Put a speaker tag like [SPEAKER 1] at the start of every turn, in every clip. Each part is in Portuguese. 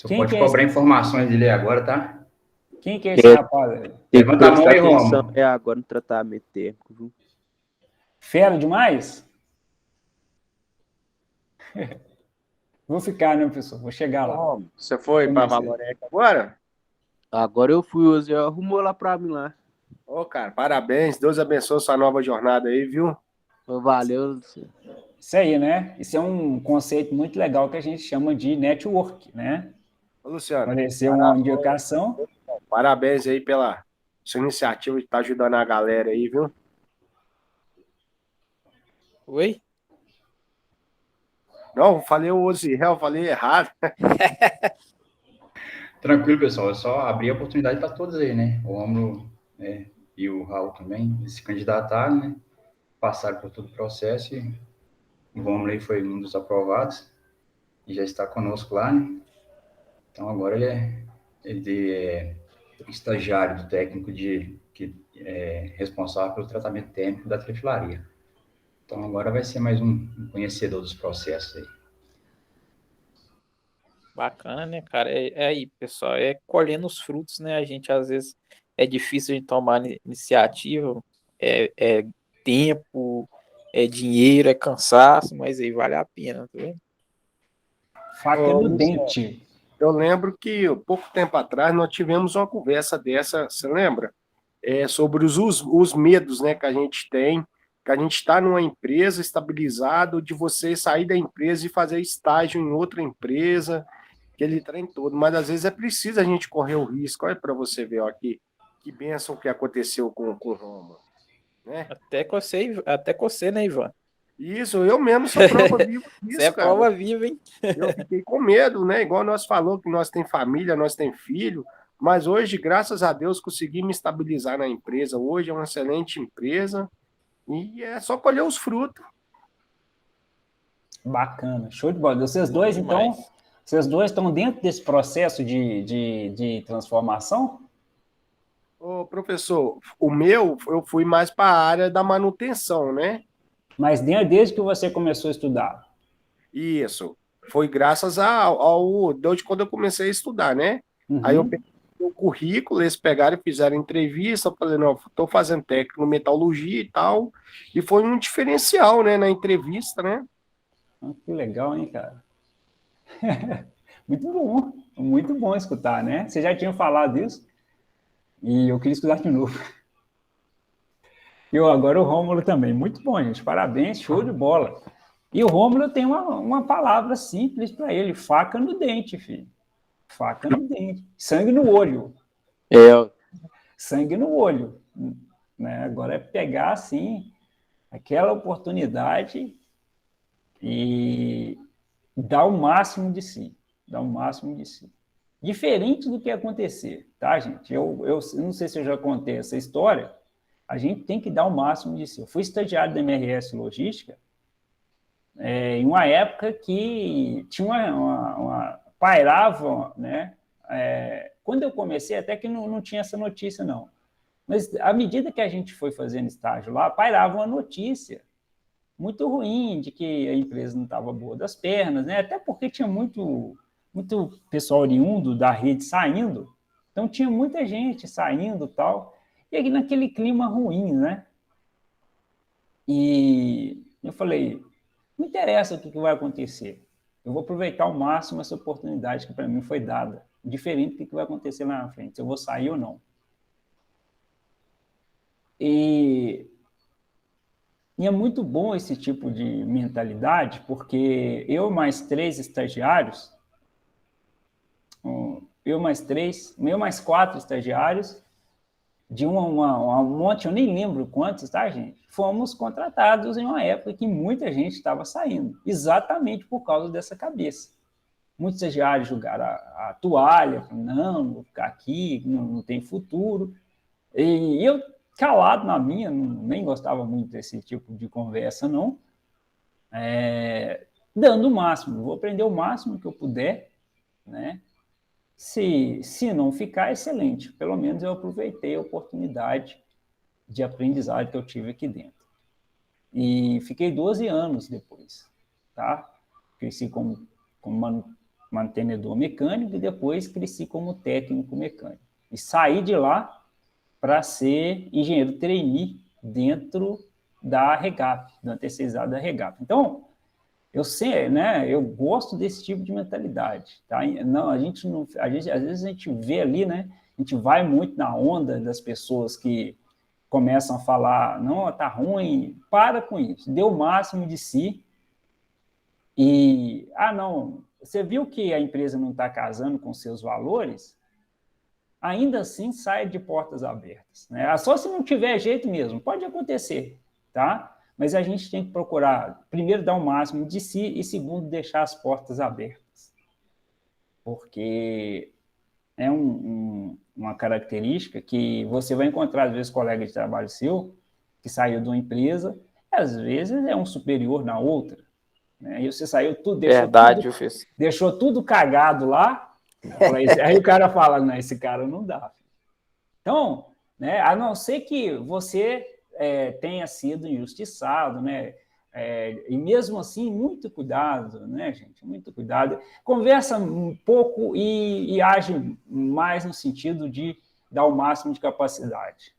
[SPEAKER 1] Você
[SPEAKER 2] Quem
[SPEAKER 1] pode
[SPEAKER 2] que é
[SPEAKER 1] cobrar
[SPEAKER 2] esse?
[SPEAKER 1] informações dele agora, tá?
[SPEAKER 2] Quem que é esse rapaz?
[SPEAKER 3] Tem que
[SPEAKER 1] Levanta a mão
[SPEAKER 3] prestar
[SPEAKER 1] aí,
[SPEAKER 3] atenção
[SPEAKER 1] Romulo.
[SPEAKER 3] agora no tratamento térmico, viu?
[SPEAKER 2] Fera demais? Vou ficar, né, professor? Vou chegar lá.
[SPEAKER 4] Ô, você foi para
[SPEAKER 2] Conhecer.
[SPEAKER 4] Valoreca agora?
[SPEAKER 3] Agora eu fui, o Zé arrumou lá pra mim lá.
[SPEAKER 4] Ô, cara, parabéns. Deus abençoe sua nova jornada aí, viu?
[SPEAKER 3] Valeu.
[SPEAKER 2] Isso aí, né? Isso é um conceito muito legal que a gente chama de network, né?
[SPEAKER 4] Ô, Luciano,
[SPEAKER 2] Apareceu uma indicação.
[SPEAKER 4] parabéns aí pela sua iniciativa de estar ajudando a galera aí, viu?
[SPEAKER 5] Oi?
[SPEAKER 4] Não, falei o Oziel, falei errado.
[SPEAKER 1] Tranquilo, pessoal. É só abrir a oportunidade para todos aí, né? O Romulo e o Raul também se candidataram, né? Passaram por todo o processo e o Romulo aí foi um dos aprovados e já está conosco lá, né? Então agora ele é estagiário do técnico que é responsável pelo tratamento térmico da trefilaria. Então agora vai ser mais um conhecedor dos processos aí.
[SPEAKER 5] Bacana, né, cara? É aí, pessoal, é colhendo os frutos, né? A gente, às vezes, é difícil de tomar iniciativa, é tempo, é dinheiro, é cansaço, mas aí vale a pena, tá vendo?
[SPEAKER 2] Faca
[SPEAKER 4] Ô,
[SPEAKER 2] no
[SPEAKER 4] Luciano,
[SPEAKER 2] dente.
[SPEAKER 4] eu lembro que pouco tempo atrás nós tivemos uma conversa dessa, você lembra? Sobre os medos, né, que a gente tem, que a gente está numa empresa estabilizado, de você sair da empresa e fazer estágio em outra empresa, aquele trem todo. Mas às vezes é preciso a gente correr o risco. Olha para você ver ó, aqui, que bênção que aconteceu com o Roma, né?
[SPEAKER 5] Até cocei, né, Ivan?
[SPEAKER 4] Isso, eu mesmo sou prova viva
[SPEAKER 5] Você é
[SPEAKER 4] disso, cara.
[SPEAKER 5] prova viva, hein?
[SPEAKER 4] Eu fiquei com medo, né? Igual nós falou que nós tem família, nós tem filho, mas hoje, graças a Deus, consegui me estabilizar na empresa. Hoje é uma excelente empresa e é só colher os frutos.
[SPEAKER 2] Bacana. Show de bola. Vocês
[SPEAKER 5] Bom
[SPEAKER 2] dois,
[SPEAKER 5] demais.
[SPEAKER 2] então, vocês dois estão dentro desse processo de transformação?
[SPEAKER 4] Ô, professor, o meu, eu fui mais para a área da manutenção, né?
[SPEAKER 2] Mas desde que você começou a estudar.
[SPEAKER 4] Isso. Foi graças desde quando eu comecei a estudar, né? Aí eu
[SPEAKER 2] Uhum.
[SPEAKER 4] peguei o currículo, eles pegaram e fizeram entrevista, eu falei, não, estou fazendo técnico em metalurgia e tal, e foi um diferencial, né, na entrevista, né?
[SPEAKER 2] Que legal, hein, cara? Muito bom escutar, né? Você já tinha falado isso e eu queria escutar de novo. E agora o Rômulo também. Muito bom, gente. Parabéns, show de bola. E o Rômulo tem uma palavra simples para ele: faca no dente, filho. Faca no dente. Sangue no olho. Sangue no olho. Né? Agora é pegar, assim, aquela oportunidade e dar o máximo de si. Dar o máximo de si. Diferente do que acontecer, tá, gente? Eu não sei se eu já contei essa história, a gente tem que dar o máximo de si. Eu fui estagiário da MRS Logística em uma época que tinha pairava, né? Quando eu comecei, até que não tinha essa notícia, não. Mas à medida que a gente foi fazendo estágio lá, pairava uma notícia muito ruim de que a empresa não estava boa das pernas, né? Até porque tinha muito pessoal oriundo da rede saindo, então tinha muita gente saindo tal, e aí naquele clima ruim, né? E eu falei, não interessa o que vai acontecer, eu vou aproveitar ao máximo essa oportunidade que para mim foi dada, diferente do que vai acontecer lá na frente, se eu vou sair ou não. E é muito bom esse tipo de mentalidade, porque eu mais 3 estagiários, eu mais 4 estagiários, de um monte, eu nem lembro quantos, tá, gente? Fomos contratados em uma época que muita gente estava saindo, exatamente por causa dessa cabeça. Muitos estagiários jogaram a toalha, não, vou ficar aqui, não tem futuro. E eu, calado na minha, nem gostava muito desse tipo de conversa, não. Dando o máximo, vou aprender o máximo que eu puder, né? Se não ficar, excelente. Pelo menos eu aproveitei a oportunidade de aprendizado que eu tive aqui dentro. E fiquei 12 anos depois, tá? Cresci como mantenedor mecânico e depois cresci como técnico mecânico. E saí de lá para ser engenheiro trainee dentro da Regap, da terceirizada da Regap. Então, eu sei, né? Eu gosto desse tipo de mentalidade, tá? Não, a gente não, às vezes a gente vê ali, né? A gente vai muito na onda das pessoas que começam a falar, não, tá ruim, para com isso, dê o máximo de si e, não, você viu que a empresa não está casando com seus valores? Ainda assim sai de portas abertas, né? Só se não tiver jeito mesmo, pode acontecer, tá? Mas a gente tem que procurar, primeiro, dar o máximo de si e, segundo, deixar as portas abertas. Porque é uma característica que você vai encontrar, às vezes, colega de trabalho seu que saiu de uma empresa, às vezes é um superior na outra, né? E você saiu tudo,
[SPEAKER 5] Verdade,
[SPEAKER 2] deixou tudo cagado lá, aí o cara fala, não, esse cara não dá. Então, né, a não ser que você tenha sido injustiçado, né? E mesmo assim, muito cuidado, né, gente? Muito cuidado. Conversa um pouco e age mais no sentido de dar o máximo de capacidade.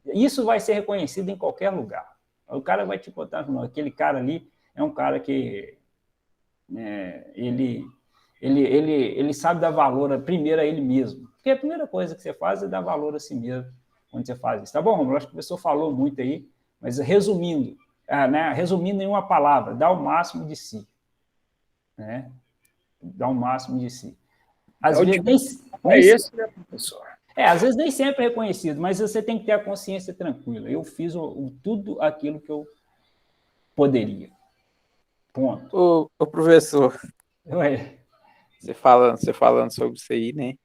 [SPEAKER 2] Isso vai ser reconhecido em qualquer lugar. O cara vai te botar, não, aquele cara ali é um cara que ele sabe dar valor primeiro a ele mesmo. Porque a primeira coisa que você faz é dar valor a si mesmo quando você faz isso. Tá bom, Romulo? Acho que o professor falou muito aí, mas resumindo, resumindo em uma palavra, dá o máximo de si. Né? Dá o máximo de si. Às vezes,
[SPEAKER 4] esse, né, professor?
[SPEAKER 2] Às vezes nem sempre é reconhecido, mas você tem que ter a consciência tranquila. Eu fiz tudo aquilo que eu poderia. Ponto.
[SPEAKER 5] Ô professor,
[SPEAKER 2] Ué.
[SPEAKER 5] você falando sobre isso aí, né?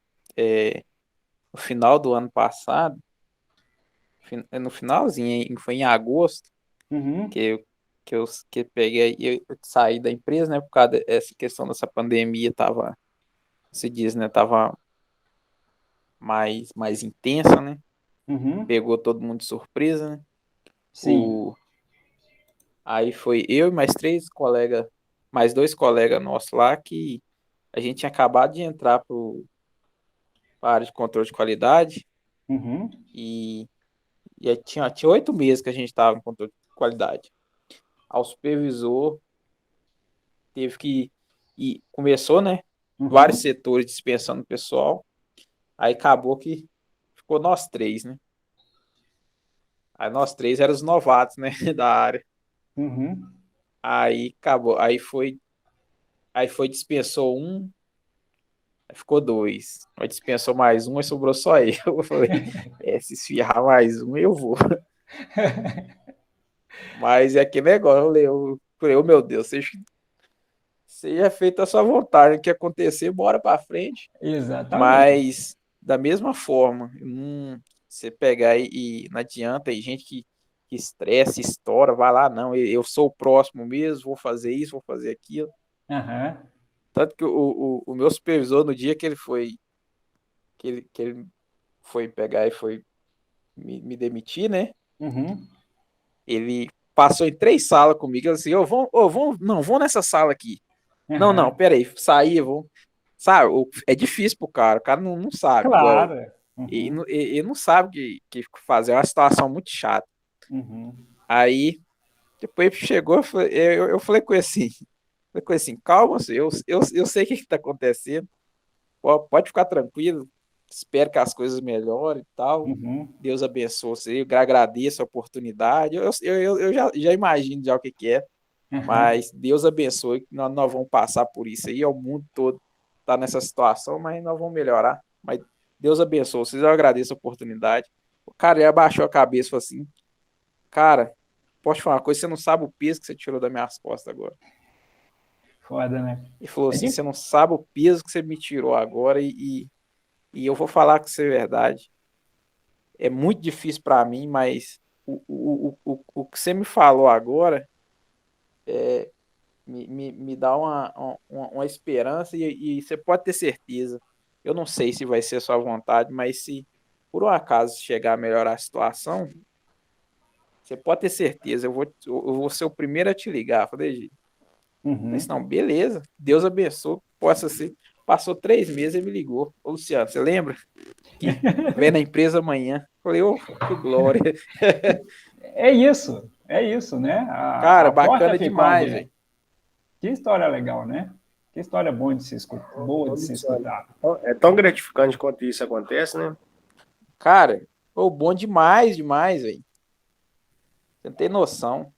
[SPEAKER 5] No final do ano passado, no finalzinho, foi em agosto, que peguei, eu saí da empresa, né? Por causa dessa questão dessa pandemia, se diz, né? Tava mais intensa, né? Pegou todo mundo de surpresa, né?
[SPEAKER 2] Sim.
[SPEAKER 5] Aí foi eu e mais dois colegas nossos lá, que a gente tinha acabado de entrar para a área de controle de qualidade, e aí tinha 8 meses que a gente estava em controle de qualidade. Ao supervisor teve que começou, né? Vários setores dispensando o pessoal. Aí acabou que ficou nós três, né? Aí nós três éramos os novatos, né? Da área. Aí acabou. Aí foi, dispensou um, aí ficou dois. Aí dispensou mais um, aí sobrou só eu. Eu falei, se esfirrar mais um, eu vou. Mas é aquele negócio, eu falei, meu Deus, seja feita a sua vontade, o que acontecer, bora para frente.
[SPEAKER 2] Exatamente.
[SPEAKER 5] Mas, da mesma forma, você pegar não adianta, tem gente que estressa, estoura, vai lá, não, eu sou o próximo mesmo, vou fazer isso, vou fazer aquilo. Tanto que o meu supervisor, no dia que ele foi, que ele foi pegar e foi me demitir, né? Ele passou em 3 salas comigo, ele assim, vamos nessa sala aqui. Não, peraí, saí, vou. Sabe, é difícil pro cara, o cara não sabe.
[SPEAKER 2] Claro.
[SPEAKER 5] Ele não sabe o que fazer, é uma situação muito chata. Aí, depois chegou, eu falei com ele assim, calma, eu sei o que está acontecendo, pode ficar tranquilo, espero que as coisas melhorem e tal, Deus abençoe você, eu agradeço a oportunidade, eu já imagino já o que é, mas Deus abençoe, que nós vamos passar por isso aí, o mundo todo está nessa situação, mas nós vamos melhorar, mas Deus abençoe vocês, eu agradeço a oportunidade. O cara já abaixou a cabeça e falou assim, cara, posso te falar uma coisa, você não sabe o peso que você tirou das minhas costas agora.
[SPEAKER 2] Foda, né?
[SPEAKER 5] Ele falou assim, você não sabe o peso que você me tirou agora e eu vou falar com você a verdade. É muito difícil para mim, mas o que você me falou agora me dá uma esperança e você pode ter certeza. Eu não sei se vai ser sua vontade, mas se por um acaso chegar a melhorar a situação, você pode ter certeza, eu vou ser o primeiro a te ligar. Eu falei, não, beleza, Deus abençoe, resposta assim. Passou 3 meses e me ligou. Ô, Luciano, você lembra? Que vem na empresa amanhã. Falei, ô, que glória.
[SPEAKER 2] É isso, né?
[SPEAKER 5] Cara,
[SPEAKER 2] A porta
[SPEAKER 5] bacana
[SPEAKER 2] ficou
[SPEAKER 5] demais,
[SPEAKER 2] aberta.
[SPEAKER 5] velho.
[SPEAKER 2] Que história legal, né? Que história boa de se escutar, boa
[SPEAKER 4] Ô,
[SPEAKER 2] de se
[SPEAKER 4] Luciano,
[SPEAKER 2] escutar.
[SPEAKER 4] é tão gratificante quanto isso acontece, né?
[SPEAKER 5] Cara, ô, bom demais, demais, velho. Você não tem noção.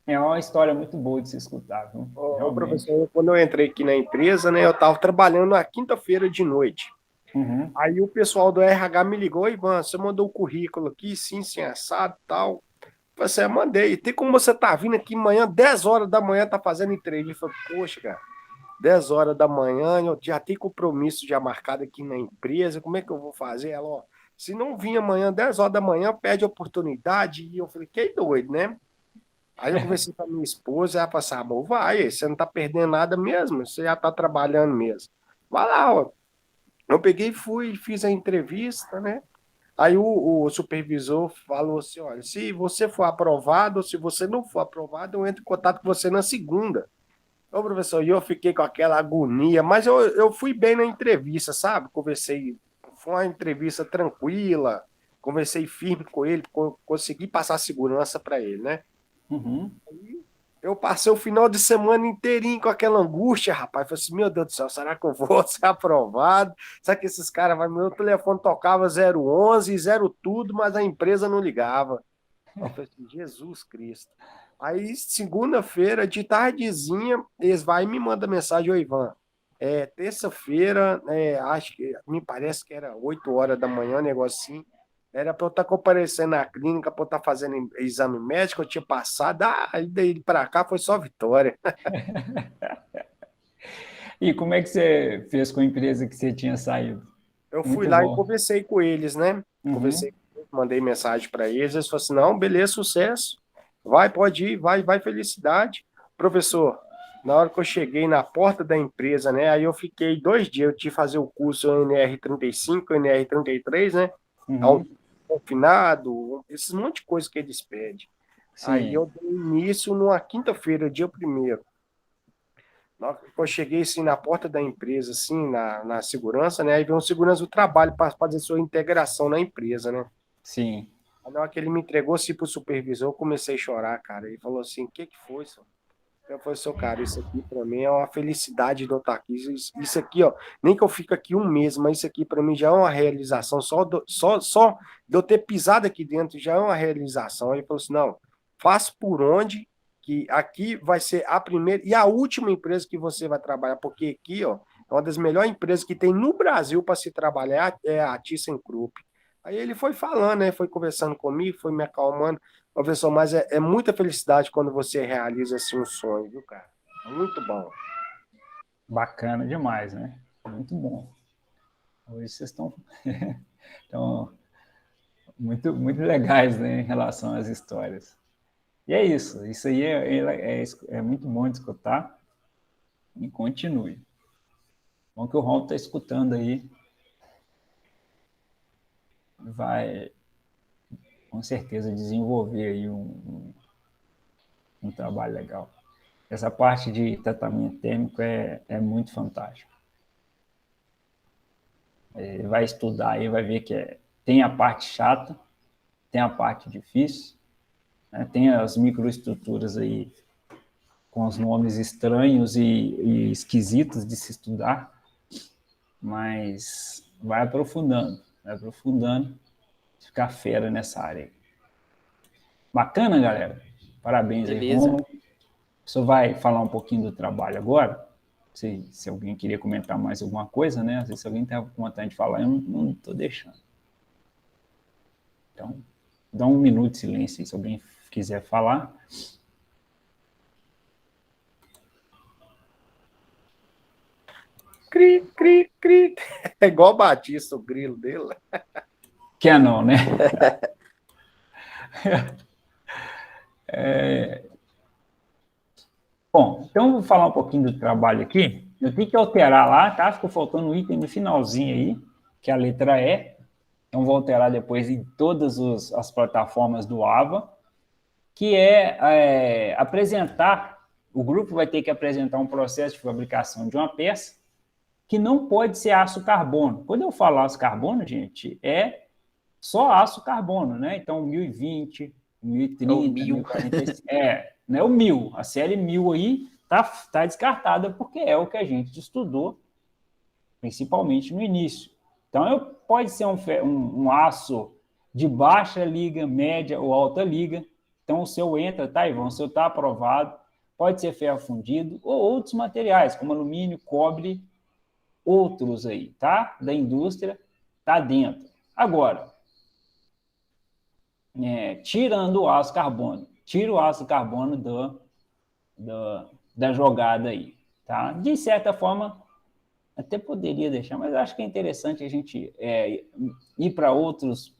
[SPEAKER 2] É uma história muito boa de se escutar, viu?
[SPEAKER 4] Ô,
[SPEAKER 2] Realmente.
[SPEAKER 4] professor, quando eu entrei aqui na empresa, né, eu estava trabalhando na quinta-feira de noite.
[SPEAKER 2] Uhum.
[SPEAKER 4] Aí o pessoal do RH me ligou, Ivan, você mandou o currículo aqui, sim, sim, assado e tal. Eu falei assim, mandei. Tem como você tá vindo aqui amanhã, 10 horas da manhã, tá fazendo entrevista? Eu falei, poxa, cara, 10 horas da manhã, eu já tenho compromisso já marcado aqui na empresa, como é que eu vou fazer? Ela, ó, se não vir amanhã, 10 horas da manhã, perde a oportunidade. E eu falei, que doido, né? Aí eu conversei com a minha esposa, ela falou assim, amor, vai, você não tá perdendo nada mesmo, você já tá trabalhando mesmo. Vai lá, ó. Eu peguei, fui, fiz a entrevista, né? Aí o supervisor falou assim, olha, se você for aprovado, ou se você não for aprovado, eu entro em contato com você na segunda. Ô, professor, e eu fiquei com aquela agonia, mas eu fui bem na entrevista, sabe? Conversei, foi uma entrevista tranquila, conversei firme com ele, consegui passar segurança para ele, né?
[SPEAKER 2] Uhum.
[SPEAKER 4] Eu passei o final de semana inteirinho com aquela angústia, rapaz. Falei assim, meu Deus do céu, será que eu vou ser aprovado? Será que esses caras vão... Meu telefone tocava 011 e zero tudo, mas a empresa não ligava. Eu falei assim, Jesus Cristo. Aí, segunda-feira, de tardezinha, eles vão e me mandam mensagem, ô Ivan, terça-feira, acho que, me parece que era 8 horas da manhã, um negócio assim, era para eu estar comparecendo na clínica, para eu estar fazendo exame médico, eu tinha passado, aí daí para cá foi só vitória.
[SPEAKER 2] E como é que você fez com a empresa que você tinha saído?
[SPEAKER 4] Eu fui
[SPEAKER 2] Muito
[SPEAKER 4] lá e
[SPEAKER 2] bom.
[SPEAKER 4] conversei com eles, né?
[SPEAKER 2] Uhum.
[SPEAKER 4] Conversei, mandei mensagem para eles, eles falaram assim, não, beleza, sucesso, vai, pode ir, vai, felicidade. Professor, na hora que eu cheguei na porta da empresa, né, aí eu fiquei 2 dias, eu tive que fazer o curso NR35, NR33, né, ao
[SPEAKER 2] Uhum.
[SPEAKER 4] confinado, esses monte de coisa que eles pedem. Aí
[SPEAKER 2] Sim.
[SPEAKER 4] eu dei início numa quinta-feira, dia primeiro. Na hora que eu cheguei assim na porta da empresa, assim, na segurança, né? Aí veio um segurança do trabalho para fazer sua integração na empresa, né?
[SPEAKER 2] Sim.
[SPEAKER 4] Aí, na hora que ele me entregou assim pro supervisor, eu comecei a chorar, cara. Ele falou assim: o que que foi, senhor? Eu falei, seu cara, isso aqui para mim é uma felicidade de eu estar aqui. Isso aqui, ó, nem que eu fique aqui um mês, mas isso aqui para mim já é uma realização. Só de eu ter pisado aqui dentro já é uma realização. Aí ele falou assim: não, faça por onde, que aqui vai ser a primeira e a última empresa que você vai trabalhar, porque aqui, ó, é uma das melhores empresas que tem no Brasil para se trabalhar, é a ThyssenKrupp. Aí ele foi falando, né? Foi conversando comigo, foi me acalmando. Professor, mas é muita felicidade quando você realiza assim um sonho, viu, cara? É muito bom.
[SPEAKER 2] Bacana demais, né? Muito bom. Hoje vocês estão muito, muito legais, né, em relação às histórias. E é isso. Isso aí é muito bom de escutar. E continue. Bom que o Ron está escutando aí. Vai, com certeza, desenvolver aí um trabalho legal. Essa parte de tratamento térmico é muito fantástico. Vai estudar aí, vai ver que tem a parte chata, tem a parte difícil, né? Tem as microestruturas aí com os nomes estranhos e esquisitos de se estudar, mas vai aprofundando, ficar fera nessa área. Bacana, galera? Parabéns aí,
[SPEAKER 5] Beleza.
[SPEAKER 2] Romulo. O senhor vai falar um pouquinho do trabalho agora? Se alguém queria comentar mais alguma coisa, né? Às vezes, se alguém tem vontade de falar, eu não estou deixando. Então, dá um minuto de silêncio aí, se alguém quiser falar.
[SPEAKER 4] Cri, cri, cri. É igual o Batista, o grilo dele.
[SPEAKER 2] Quer não, né? Bom, então eu vou falar um pouquinho do trabalho aqui. Eu tenho que alterar lá, tá? Ficou faltando um item no finalzinho aí, que é a letra E. Então, vou alterar depois em todas as plataformas do AVA, que apresentar, o grupo vai ter que apresentar um processo de fabricação de uma peça, que não pode ser aço carbono. Quando eu falo aço carbono, gente, é só aço carbono, né? Então, 1020, 1030,
[SPEAKER 5] É o 1000.
[SPEAKER 2] 1045, né? O 1000, a série 1000 aí tá descartada porque é o que a gente estudou, principalmente no início. Então, pode ser um aço de baixa liga, média ou alta liga. Então, o seu entra, tá, Ivan? O seu está aprovado. Pode ser ferro fundido ou outros materiais, como alumínio, cobre, outros aí, tá? Da indústria, tá dentro. Agora, tirando o aço carbono, tira o aço carbono da jogada aí, tá? De certa forma, até poderia deixar, mas acho que é interessante a gente ir para outras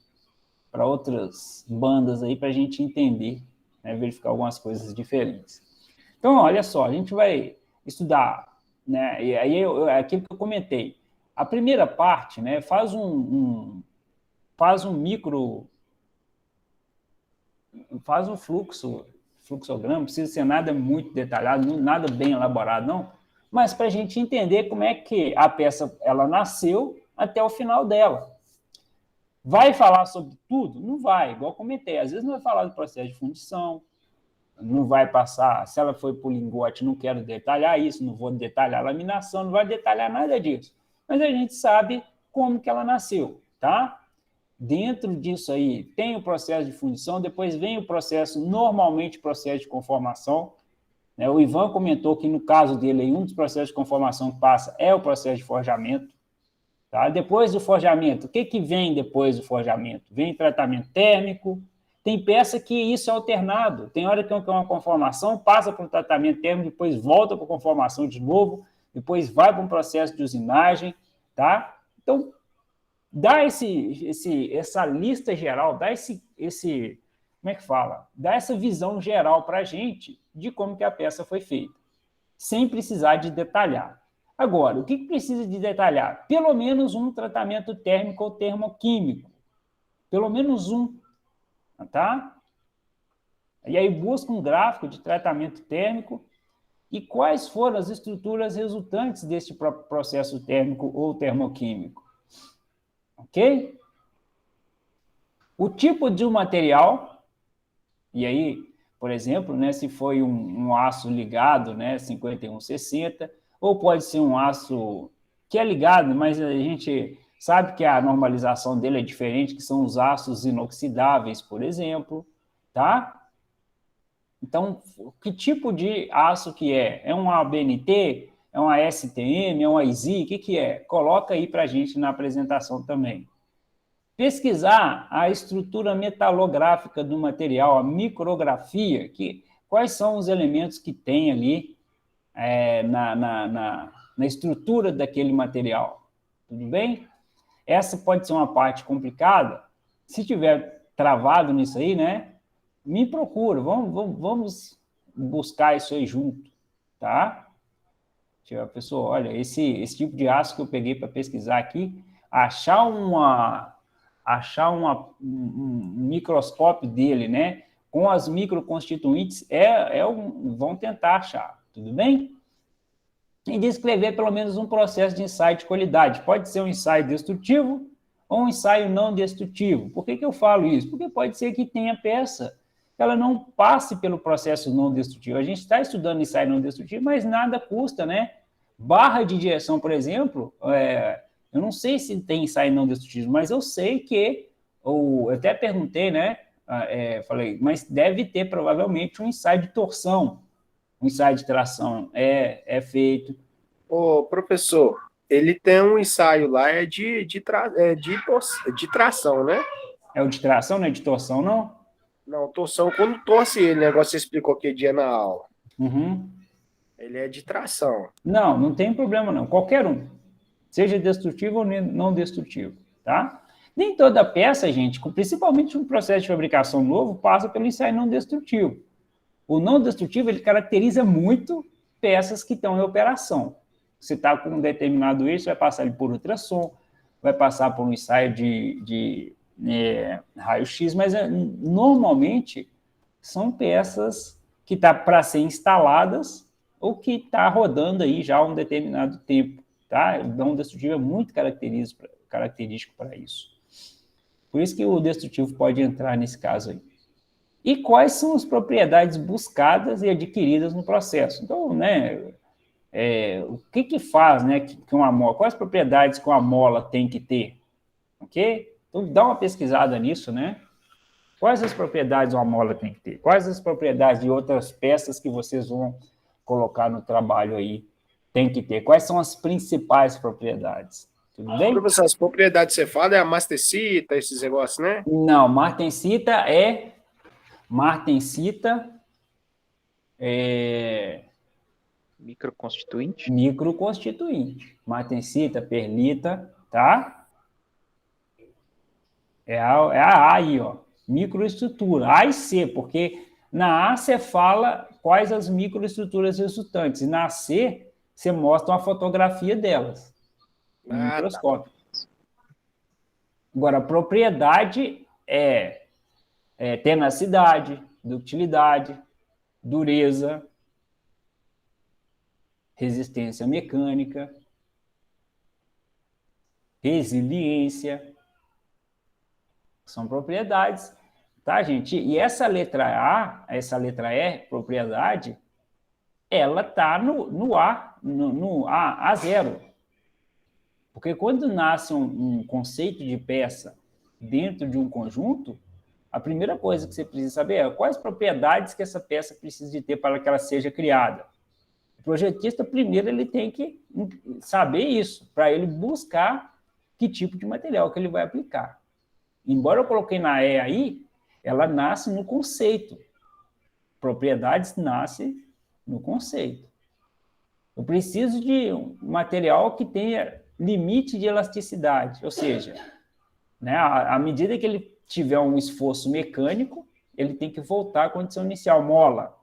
[SPEAKER 2] bandas aí para a gente entender, né, verificar algumas coisas diferentes. Então, olha só, a gente vai estudar, né? E aí aquilo que eu comentei, a primeira parte, né, faz um fluxograma, não precisa ser nada muito detalhado, nada bem elaborado, não, mas para a gente entender como é que a peça ela nasceu até o final dela. Vai falar sobre tudo? Não vai, igual comentei. Às vezes não vai falar do processo de fundição, não vai passar, se ela foi por lingote, não quero detalhar isso, não vou detalhar a laminação, não vai detalhar nada disso. Mas a gente sabe como que ela nasceu, tá? Dentro disso aí tem o processo de fundição, depois vem o processo, normalmente processo de conformação. Né? O Ivan comentou que no caso dele, aí, um dos processos de conformação que passa é o processo de forjamento. Tá? Depois do forjamento, o que vem depois do forjamento? Vem tratamento térmico, tem peça que isso é alternado, tem hora que é uma conformação, passa para o tratamento térmico, depois volta para a conformação de novo, depois vai para um processo de usinagem, tá? Então, dá essa lista geral, dá como é que fala? Dá essa visão geral para a gente de como que a peça foi feita, sem precisar de detalhar. Agora, o que precisa de detalhar? Pelo menos um tratamento térmico ou termoquímico. Pelo menos um, tá? E aí busca um gráfico de tratamento térmico e quais foram as estruturas resultantes deste processo térmico ou termoquímico. Ok? O tipo de um material, e aí, por exemplo, né, se foi um aço ligado, né, 5160, ou pode ser um aço que é ligado, mas a gente sabe que a normalização dele é diferente, que são os aços inoxidáveis, por exemplo, tá? Então, que tipo de aço que é? É um ABNT? É uma STM? É uma ISI? O que é? Coloca aí para a gente na apresentação também. Pesquisar a estrutura metalográfica do material, a micrografia, quais são os elementos que tem ali na estrutura daquele material. Tudo bem? Essa pode ser uma parte complicada. Se tiver travado nisso aí, né? Me procura, vamos buscar isso aí junto, tá? Pessoal, olha, esse tipo de aço que eu peguei para pesquisar aqui, achar um microscópio dele, né? Com as microconstituintes, vão tentar achar, tudo bem? E descrever pelo menos um processo de ensaio de qualidade. Pode ser um ensaio destrutivo ou um ensaio não destrutivo. Por que eu falo isso? Porque pode ser que tenha peça que ela não passe pelo processo não destrutivo. A gente está estudando ensaio não destrutivo, mas nada custa, né? Barra de direção, por exemplo, eu não sei se tem ensaio não destrutivo, mas eu sei que, eu até perguntei, né? Falei, mas deve ter provavelmente um ensaio de torção, um ensaio de tração é feito.
[SPEAKER 4] Ô, professor, ele tem um ensaio lá, de tração, né?
[SPEAKER 2] É o de tração, não é de torção, não?
[SPEAKER 4] Não, torção, quando torce ele, negócio você explicou que dia na aula.
[SPEAKER 2] Uhum.
[SPEAKER 4] Ele é de tração.
[SPEAKER 2] Não tem problema não, qualquer um. Seja destrutivo ou não destrutivo, tá? Nem toda peça, gente, principalmente um processo de fabricação novo, passa pelo ensaio não destrutivo. O não destrutivo, ele caracteriza muito peças que estão em operação. Você está com um determinado eixo, vai passar ele por ultrassom, vai passar por um ensaio de raio-x, mas normalmente são peças que estão para ser instaladas ou que está rodando aí já há um determinado tempo, tá? O dano destrutivo é muito característico para isso. Por isso que o destrutivo pode entrar nesse caso aí. E quais são as propriedades buscadas e adquiridas no processo? Então, né, o que faz, né, que uma mola, quais propriedades que uma mola tem que ter? Ok? Então, dá uma pesquisada nisso, né? Quais as propriedades uma mola tem que ter? Quais as propriedades de outras peças que vocês vão colocar no trabalho aí tem que ter? Quais são as principais propriedades? Tudo bem?
[SPEAKER 4] Professor, as propriedades que você fala é a mastecita, esses negócios, né?
[SPEAKER 2] Não, martensita é
[SPEAKER 5] Microconstituinte.
[SPEAKER 2] microconstituinte. Martensita, perlita, tá? É a A aí, ó. Microestrutura, A e C, porque na A você fala quais as microestruturas resultantes, e na C você mostra uma fotografia delas, no microscópio. Agora, a propriedade é tenacidade, ductilidade, dureza, resistência mecânica, resiliência. São propriedades, tá, gente? E essa letra A, essa letra E, propriedade, ela tá no A0. Porque quando nasce um conceito de peça dentro de um conjunto, a primeira coisa que você precisa saber é quais propriedades que essa peça precisa de ter para que ela seja criada. O projetista, primeiro, ele tem que saber isso, para ele buscar que tipo de material que ele vai aplicar. Embora eu coloquei na E aí, ela nasce no conceito. Propriedades nasce no conceito. Eu preciso de um material que tenha limite de elasticidade, ou seja, né, à medida que ele tiver um esforço mecânico, ele tem que voltar à condição inicial, mola.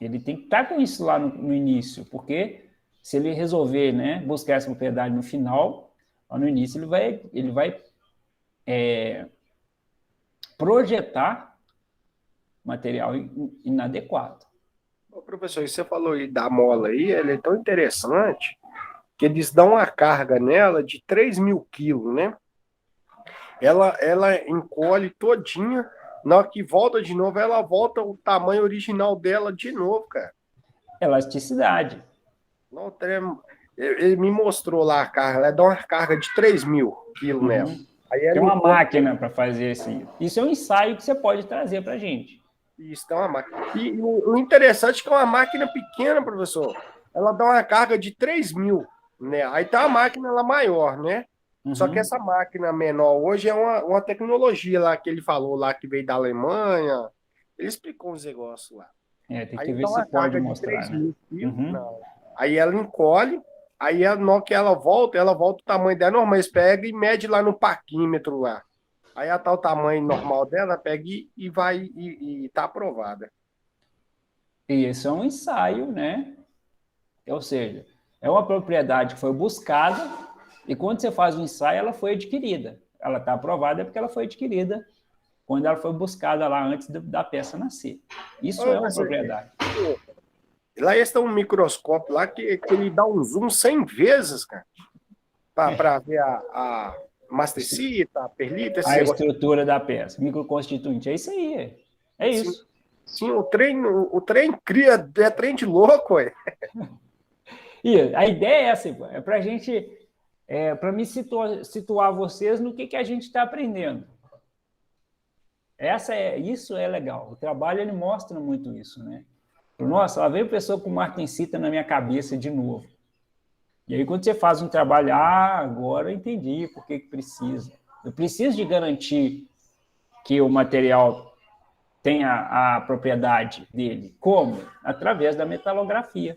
[SPEAKER 2] Ele tem que estar com isso lá no início, porque se ele resolver, né, buscar essa propriedade no final, lá no início ele vai projetar material inadequado.
[SPEAKER 4] Ô, professor, você falou aí da mola aí, ele é tão interessante que eles dão uma carga nela de 3.000 quilos, né? Ela encolhe todinha, na hora que volta de novo, ela volta o tamanho original dela de novo, cara.
[SPEAKER 2] Elasticidade.
[SPEAKER 4] Não, ele me mostrou lá a carga, ela dá uma carga de 3.000 quilos nela. Aí
[SPEAKER 2] Tem
[SPEAKER 4] ela
[SPEAKER 2] uma
[SPEAKER 4] encolhe.
[SPEAKER 2] máquina para fazer assim. Isso é um ensaio que você pode trazer para a gente.
[SPEAKER 4] Isso, dá uma máquina. E o interessante é que é uma máquina pequena, professor. Ela dá uma carga de 3.000, né? Aí tá a máquina ela maior, né? Só que essa máquina menor hoje é uma tecnologia lá que ele falou lá que veio da Alemanha. Ele explicou uns negócios lá.
[SPEAKER 2] Tem que
[SPEAKER 4] Aí
[SPEAKER 2] ver
[SPEAKER 4] dá
[SPEAKER 2] se
[SPEAKER 4] uma
[SPEAKER 2] pode
[SPEAKER 4] carga de
[SPEAKER 2] mostrar,
[SPEAKER 4] 3
[SPEAKER 2] né?
[SPEAKER 4] mil quilos. Não. Aí ela encolhe, aí na hora que ela volta o tamanho dela normal. Eles pegam e mede lá no paquímetro lá. Aí ela tá o tamanho normal dela, pega e vai e tá aprovada.
[SPEAKER 2] E esse é um ensaio, né? Ou seja, é uma propriedade que foi buscada e quando você faz o ensaio, ela foi adquirida. Ela está aprovada porque ela foi adquirida quando ela foi buscada lá antes da peça nascer. Isso é uma propriedade.
[SPEAKER 4] Lá eles têm um microscópio lá que ele dá um zoom 100 vezes, cara, para ver a mastecita, a perlita, esse
[SPEAKER 2] A
[SPEAKER 4] negócio.
[SPEAKER 2] estrutura da peça, microconstituinte, é isso aí. É isso.
[SPEAKER 4] Sim, o trem cria, é trem de louco, ué.
[SPEAKER 2] E a ideia é essa, é para a gente, para me situar vocês no que a gente está aprendendo. Isso é legal. O trabalho ele mostra muito isso, né? Nossa, lá veio pessoa com martensita na minha cabeça de novo. E aí, quando você faz um trabalho, agora eu entendi por que precisa. Eu preciso de garantir que o material tenha a propriedade dele. Como? Através da metalografia.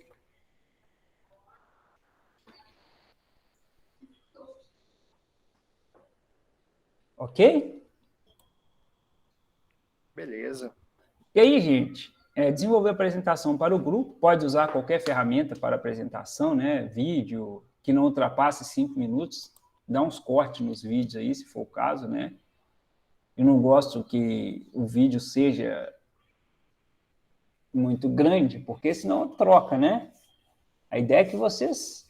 [SPEAKER 2] Ok?
[SPEAKER 4] Beleza.
[SPEAKER 2] E aí, gente, desenvolver a apresentação para o grupo, pode usar qualquer ferramenta para apresentação, né? Vídeo, que não ultrapasse 5 minutos, dá uns cortes nos vídeos aí, se for o caso, né? Eu não gosto que o vídeo seja muito grande, porque senão troca, né? A ideia é que vocês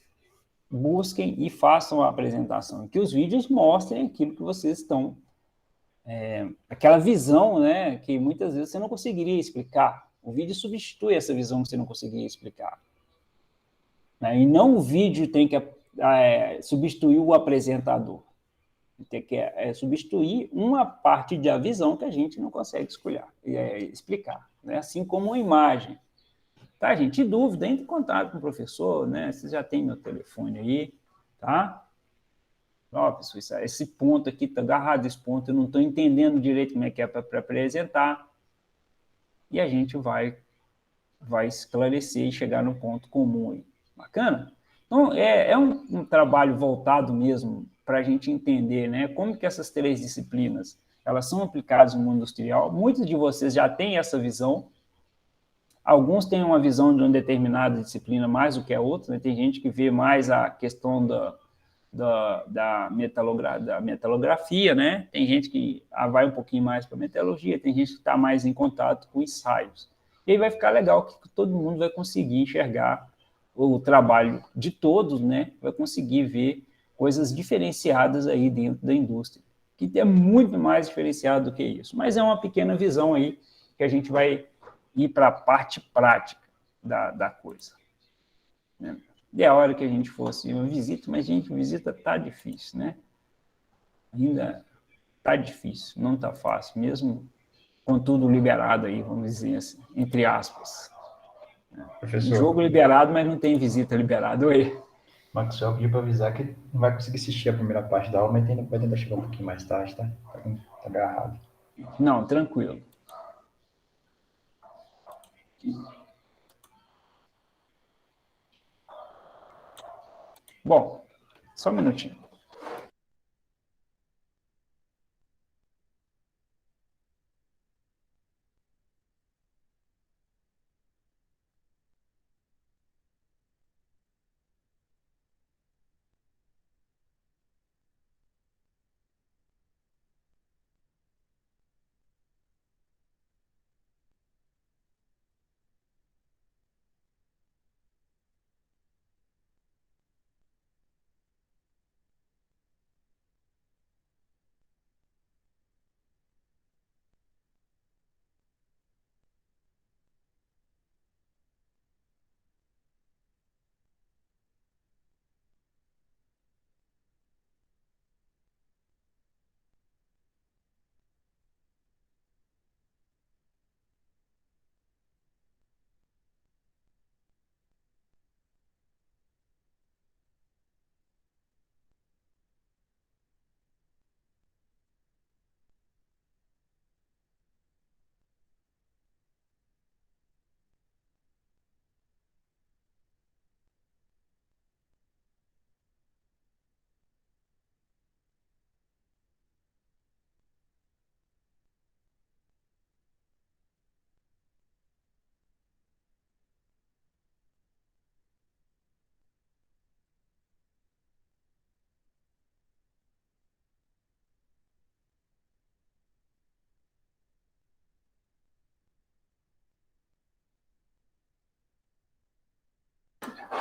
[SPEAKER 2] busquem e façam a apresentação, que os vídeos mostrem aquilo que vocês estão, aquela visão, né, que muitas vezes você não conseguiria explicar. O vídeo substitui essa visão que você não conseguiria explicar. Né? E não o vídeo tem que substituir o apresentador. Tem que substituir uma parte da visão que a gente não consegue explicar. Né? Assim como uma imagem. Tá, gente? De dúvida, entre em contato com o professor, né? Vocês já têm meu telefone aí, tá? Ó, pessoal, esse ponto aqui está agarrado, esse ponto eu não estou entendendo direito como é que é para apresentar. E a gente vai esclarecer e chegar no ponto comum aí. Bacana? Então, é um trabalho voltado mesmo para a gente entender, né, como que essas 3 disciplinas elas são aplicadas no mundo industrial. Muitos de vocês já têm essa visão. Alguns têm uma visão de uma determinada disciplina mais do que a outra. Né? Tem gente que vê mais a questão da metalografia, né? Tem gente que vai um pouquinho mais para a metalurgia, tem gente que está mais em contato com ensaios. E aí vai ficar legal que todo mundo vai conseguir enxergar o trabalho de todos, né? Vai conseguir ver coisas diferenciadas aí dentro da indústria, que é muito mais diferenciado do que isso. Mas é uma pequena visão aí que a gente vai ir para a parte prática da coisa. Né? E a hora que a gente fosse uma visita, mas, gente, visita tá difícil, né? Ainda tá difícil, não tá fácil, mesmo com tudo liberado aí, vamos dizer assim, entre aspas.
[SPEAKER 1] Professor,
[SPEAKER 2] Jogo liberado, mas não tem visita liberada. Oi.
[SPEAKER 1] Maxwell pediu para avisar que não vai conseguir assistir a primeira parte da aula, mas vai tentar chegar um pouquinho mais tarde, tá? Tá agarrado.
[SPEAKER 2] Não, tranquilo. Bom, só um minutinho.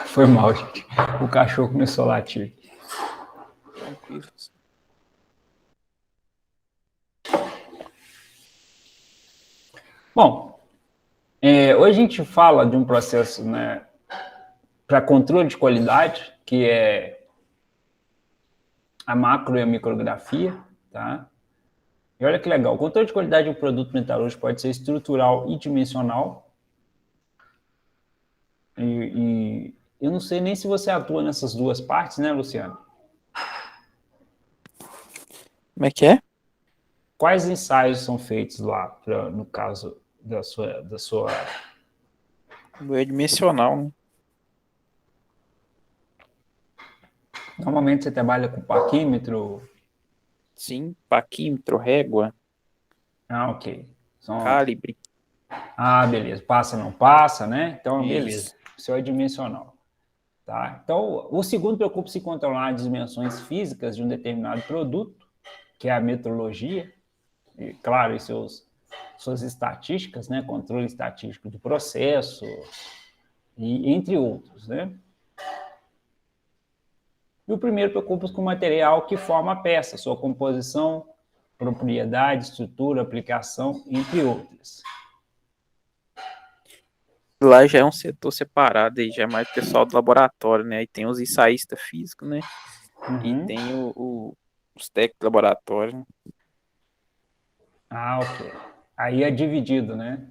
[SPEAKER 2] Foi mal, gente. O cachorro começou a latir.
[SPEAKER 5] Tranquilo.
[SPEAKER 2] Bom, hoje a gente fala de um processo, né, para controle de qualidade, que é a macro e a micrografia, tá? E olha que legal, o controle de qualidade de um produto metalúrgico pode ser estrutural e dimensional. E eu não sei nem se você atua nessas duas partes, né, Luciano?
[SPEAKER 5] Como é que é?
[SPEAKER 2] Quais ensaios são feitos lá, no caso da sua...
[SPEAKER 5] É dimensional, né?
[SPEAKER 2] Normalmente você trabalha com paquímetro?
[SPEAKER 5] Sim, paquímetro, régua,
[SPEAKER 2] Ah, ok.
[SPEAKER 5] calibre.
[SPEAKER 2] Ah, beleza. Passa, não passa, né? Então, beleza.
[SPEAKER 5] Isso.
[SPEAKER 2] Isso é dimensional. Tá? Então, o segundo preocupa-se em controlar as dimensões físicas de um determinado produto, que é a metrologia, e, claro, e suas estatísticas, né? Controle estatístico do processo, e entre outros, né? E o primeiro preocupa-se com o material que forma a peça, sua composição, propriedade, estrutura, aplicação, entre outras.
[SPEAKER 5] Lá já é um setor separado, aí já é mais pessoal do laboratório, né? Aí tem os ensaístas físicos, né? E
[SPEAKER 2] Uhum.
[SPEAKER 5] tem os técnicos do laboratório, né?
[SPEAKER 2] Ah, ok. Aí é dividido, né?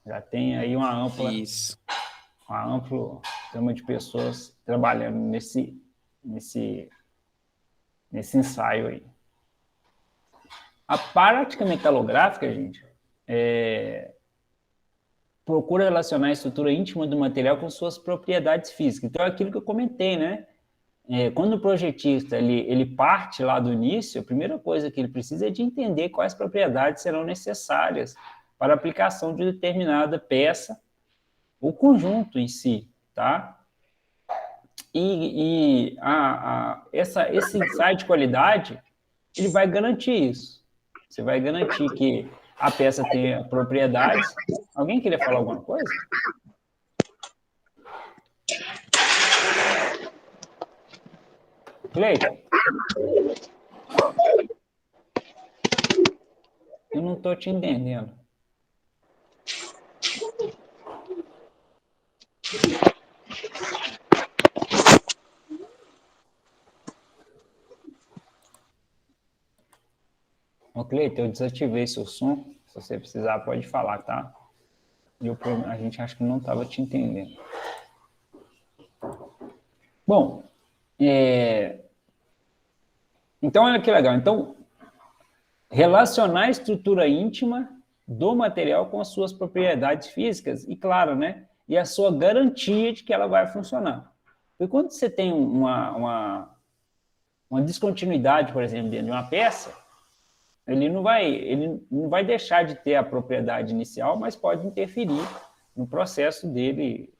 [SPEAKER 2] Já tem aí uma
[SPEAKER 5] Isso.
[SPEAKER 2] ampla gama de pessoas trabalhando nesse ensaio aí. A prática metalográfica, gente, procura relacionar a estrutura íntima do material com suas propriedades físicas. Então, é aquilo que eu comentei, né? Quando o projetista ele parte lá do início, a primeira coisa que ele precisa é de entender quais propriedades serão necessárias para a aplicação de determinada peça, o conjunto em si, tá? Esse ensaio de qualidade, ele vai garantir isso. Você vai garantir que a peça tenha propriedades. Alguém queria falar alguma coisa? Cleiton? Eu não estou te entendendo. Ô, Cleiton, eu desativei seu som. Se você precisar, pode falar, tá? A gente acha que não estava te entendendo. Bom, então olha que legal. Então, relacionar a estrutura íntima do material com as suas propriedades físicas e, claro, né? E a sua garantia de que ela vai funcionar. Porque quando você tem uma descontinuidade, por exemplo, dentro de uma peça, ele não vai deixar de ter a propriedade inicial, mas pode interferir no processo dele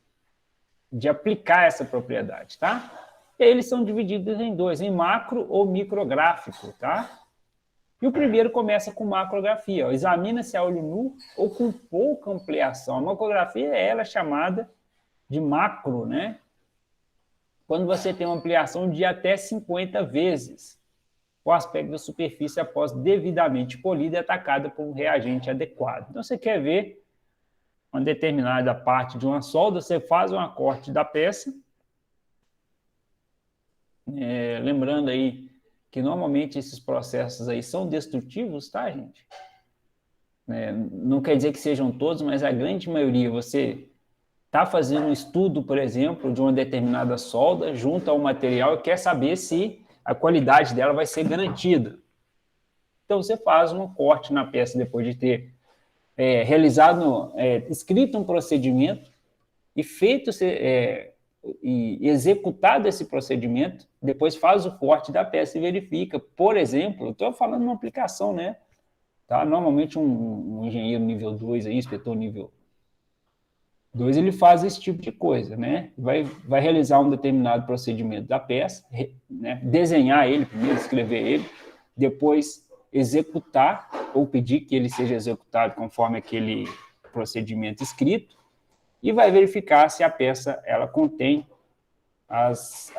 [SPEAKER 2] de aplicar essa propriedade, tá? E aí eles são divididos em dois, em macro ou micrográfico, tá? E o primeiro começa com macrografia. Examina-se a olho nu ou com pouca ampliação. A macrografia ela é chamada de macro, né? Quando você tem uma ampliação de até 50 vezes o aspecto da superfície após devidamente polida e atacada por um reagente adequado. Então, você quer ver uma determinada parte de uma solda, você faz um corte da peça, lembrando aí que normalmente esses processos aí são destrutivos, tá, gente? Não quer dizer que sejam todos, mas a grande maioria, você está fazendo um estudo, por exemplo, de uma determinada solda junto ao material e quer saber se a qualidade dela vai ser garantida. Então, você faz um corte na peça depois de ter escrito um procedimento e feito e executado esse procedimento, depois faz o corte da peça e verifica. Por exemplo, estou falando de uma aplicação, né? Tá? Normalmente um engenheiro nível 2, aí, inspetor nível 2, ele faz esse tipo de coisa, né? Vai realizar um determinado procedimento da peça, né? Desenhar ele primeiro, escrever ele, depois executar ou pedir que ele seja executado conforme aquele procedimento escrito e vai verificar se a peça ela contém as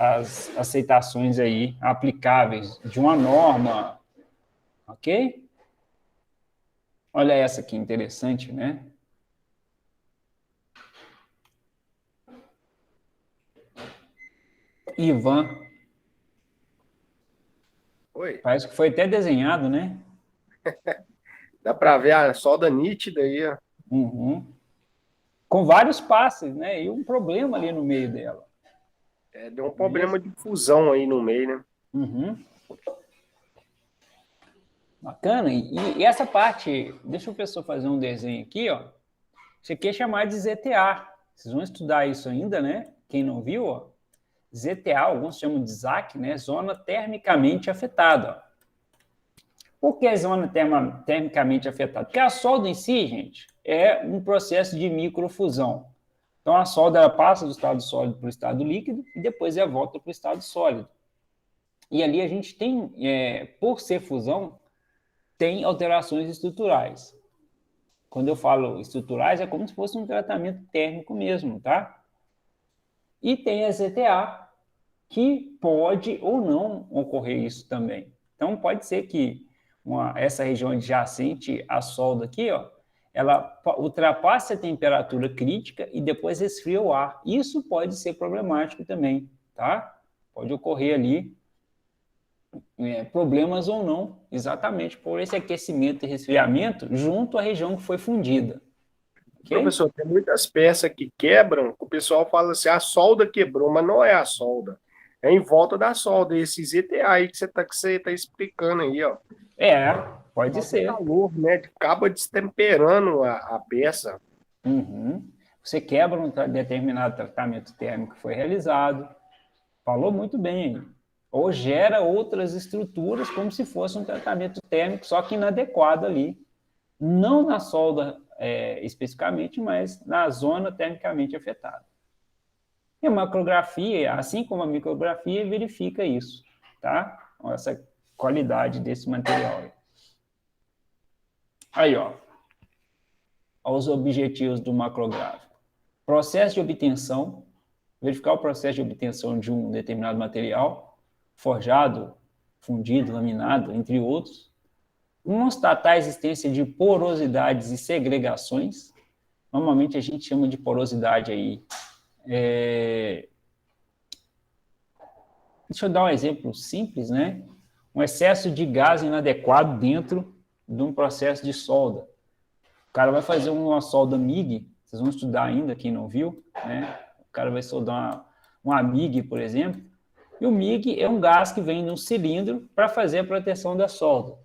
[SPEAKER 2] aceitações aí aplicáveis de uma norma, ok? Olha essa aqui, interessante, né? Ivan.
[SPEAKER 4] Oi.
[SPEAKER 2] Parece que foi até desenhado, né?
[SPEAKER 4] Dá para ver a solda nítida aí, ó.
[SPEAKER 2] Uhum. Com vários passes, né? E um problema ali no meio dela.
[SPEAKER 4] Deu um problema de fusão aí no meio, né?
[SPEAKER 2] Uhum. Bacana. E essa parte, deixa o pessoal fazer um desenho aqui, ó. Isso aqui é chamado de ZTA. Vocês vão estudar isso ainda, né? Quem não viu, ó. ZTA, alguns chamam de ZAC, né? Zona termicamente afetada. Ó. Por que zona termicamente afetada? Porque a solda em si, gente, é um processo de microfusão. Então, a solda ela passa do estado sólido para o estado líquido e depois ela volta para o estado sólido. E ali a gente tem, por ser fusão, tem alterações estruturais. Quando eu falo estruturais, é como se fosse um tratamento térmico mesmo, tá? E tem a ZTA, que pode ou não ocorrer isso também. Então, pode ser que essa região adjacente à solda aqui, ó, ela ultrapasse a temperatura crítica e depois resfria o ar. Isso pode ser problemático também, tá? Pode ocorrer ali problemas ou não, exatamente por esse aquecimento e resfriamento junto à região que foi fundida. Okay?
[SPEAKER 4] Professor, tem muitas peças que quebram, o pessoal fala assim, a solda quebrou, mas não é a solda. É em volta da solda, esses ETA aí que você tá explicando aí, ó.
[SPEAKER 2] Pode ser.
[SPEAKER 4] Calor, né? Acaba destemperando a peça.
[SPEAKER 2] Uhum. Você quebra um determinado tratamento térmico que foi realizado. Falou muito bem aí. Ou gera outras estruturas como se fosse um tratamento térmico, só que inadequado ali. Não na solda especificamente, mas na zona termicamente afetada. E a macrografia, assim como a micrografia, verifica isso, tá? Essa qualidade desse material. Aí, ó. Os objetivos do macrográfico. Processo de obtenção, verificar o processo de obtenção de um determinado material, forjado, fundido, laminado, entre outros. Constatar a existência de porosidades e segregações. Normalmente a gente chama de porosidade aí. Deixa eu dar um exemplo simples, né? Um excesso de gás inadequado dentro de um processo de solda. O cara vai fazer uma solda MIG, vocês vão estudar ainda, quem não viu, né? O cara vai soldar uma MIG, por exemplo, e o MIG é um gás que vem num cilindro para fazer a proteção da solda.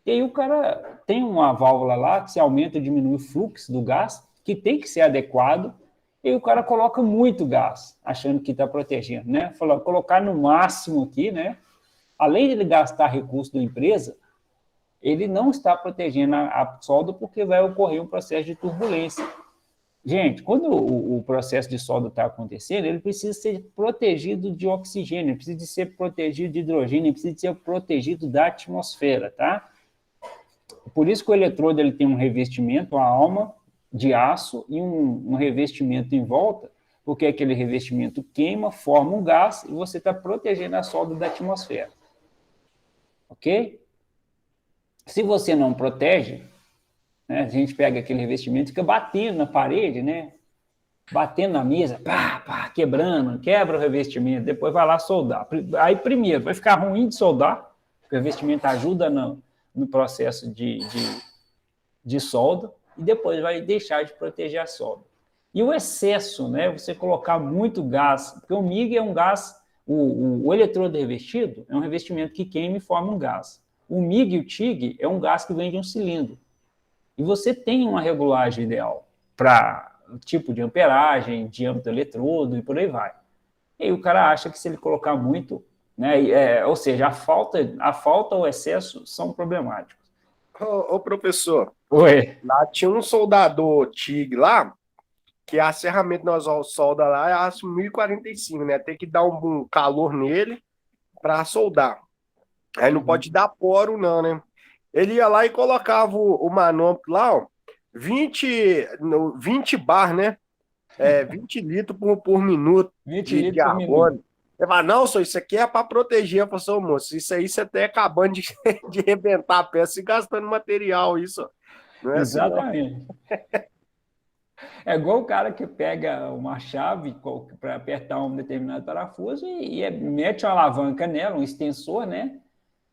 [SPEAKER 2] E aí o cara tem uma válvula lá que se aumenta ou diminui o fluxo do gás, que tem que ser adequado, e o cara coloca muito gás, achando que está protegendo, né? Falou, colocar no máximo aqui, né? Além de ele gastar recurso da empresa, ele não está protegendo a solda porque vai ocorrer um processo de turbulência. Gente, quando o processo de solda está acontecendo, ele precisa ser protegido de oxigênio, ele precisa de ser protegido de hidrogênio, ele precisa de ser protegido da atmosfera, tá? Por isso que o eletrodo ele tem um revestimento, uma alma de aço e um revestimento em volta, porque aquele revestimento queima, forma um gás e você está protegendo a solda da atmosfera. Ok? Se você não protege, né, a gente pega aquele revestimento e fica batendo na parede, né? Batendo na mesa, pá, pá, quebrando, quebra o revestimento, depois vai lá soldar. Aí, primeiro, vai ficar ruim de soldar, porque o revestimento ajuda no processo de solda, e depois vai deixar de proteger a solda. E o excesso, né? Você colocar muito gás, porque o MIG é um gás, o eletrodo revestido é um revestimento que queima e forma um gás. O MIG e o TIG é um gás que vem de um cilindro. E você tem uma regulagem ideal para tipo de amperagem, diâmetro do eletrodo e por aí vai. E aí o cara acha que se ele colocar muito, né, ou seja, a falta ou o excesso são problemáticos.
[SPEAKER 4] Ô professor,
[SPEAKER 2] Oi.
[SPEAKER 4] lá tinha um soldador TIG lá, que a serramento nós solda lá é aço 1045, né? Tem que dar um calor nele para soldar. Aí não pode dar poro, não, né? Ele ia lá e colocava o manômetro lá, ó, 20 bar, né? 20 litros por minuto
[SPEAKER 2] 20
[SPEAKER 4] de
[SPEAKER 2] litros por
[SPEAKER 4] argônio.
[SPEAKER 2] minuto.
[SPEAKER 4] Ele fala, não, só isso aqui é para proteger. Eu falei, moço, isso aí você até acabando de, de arrebentar a peça e gastando material, isso. Não é
[SPEAKER 2] Exatamente. Assim, é igual o cara que pega uma chave para apertar um determinado parafuso e mete uma alavanca nela, um extensor, né?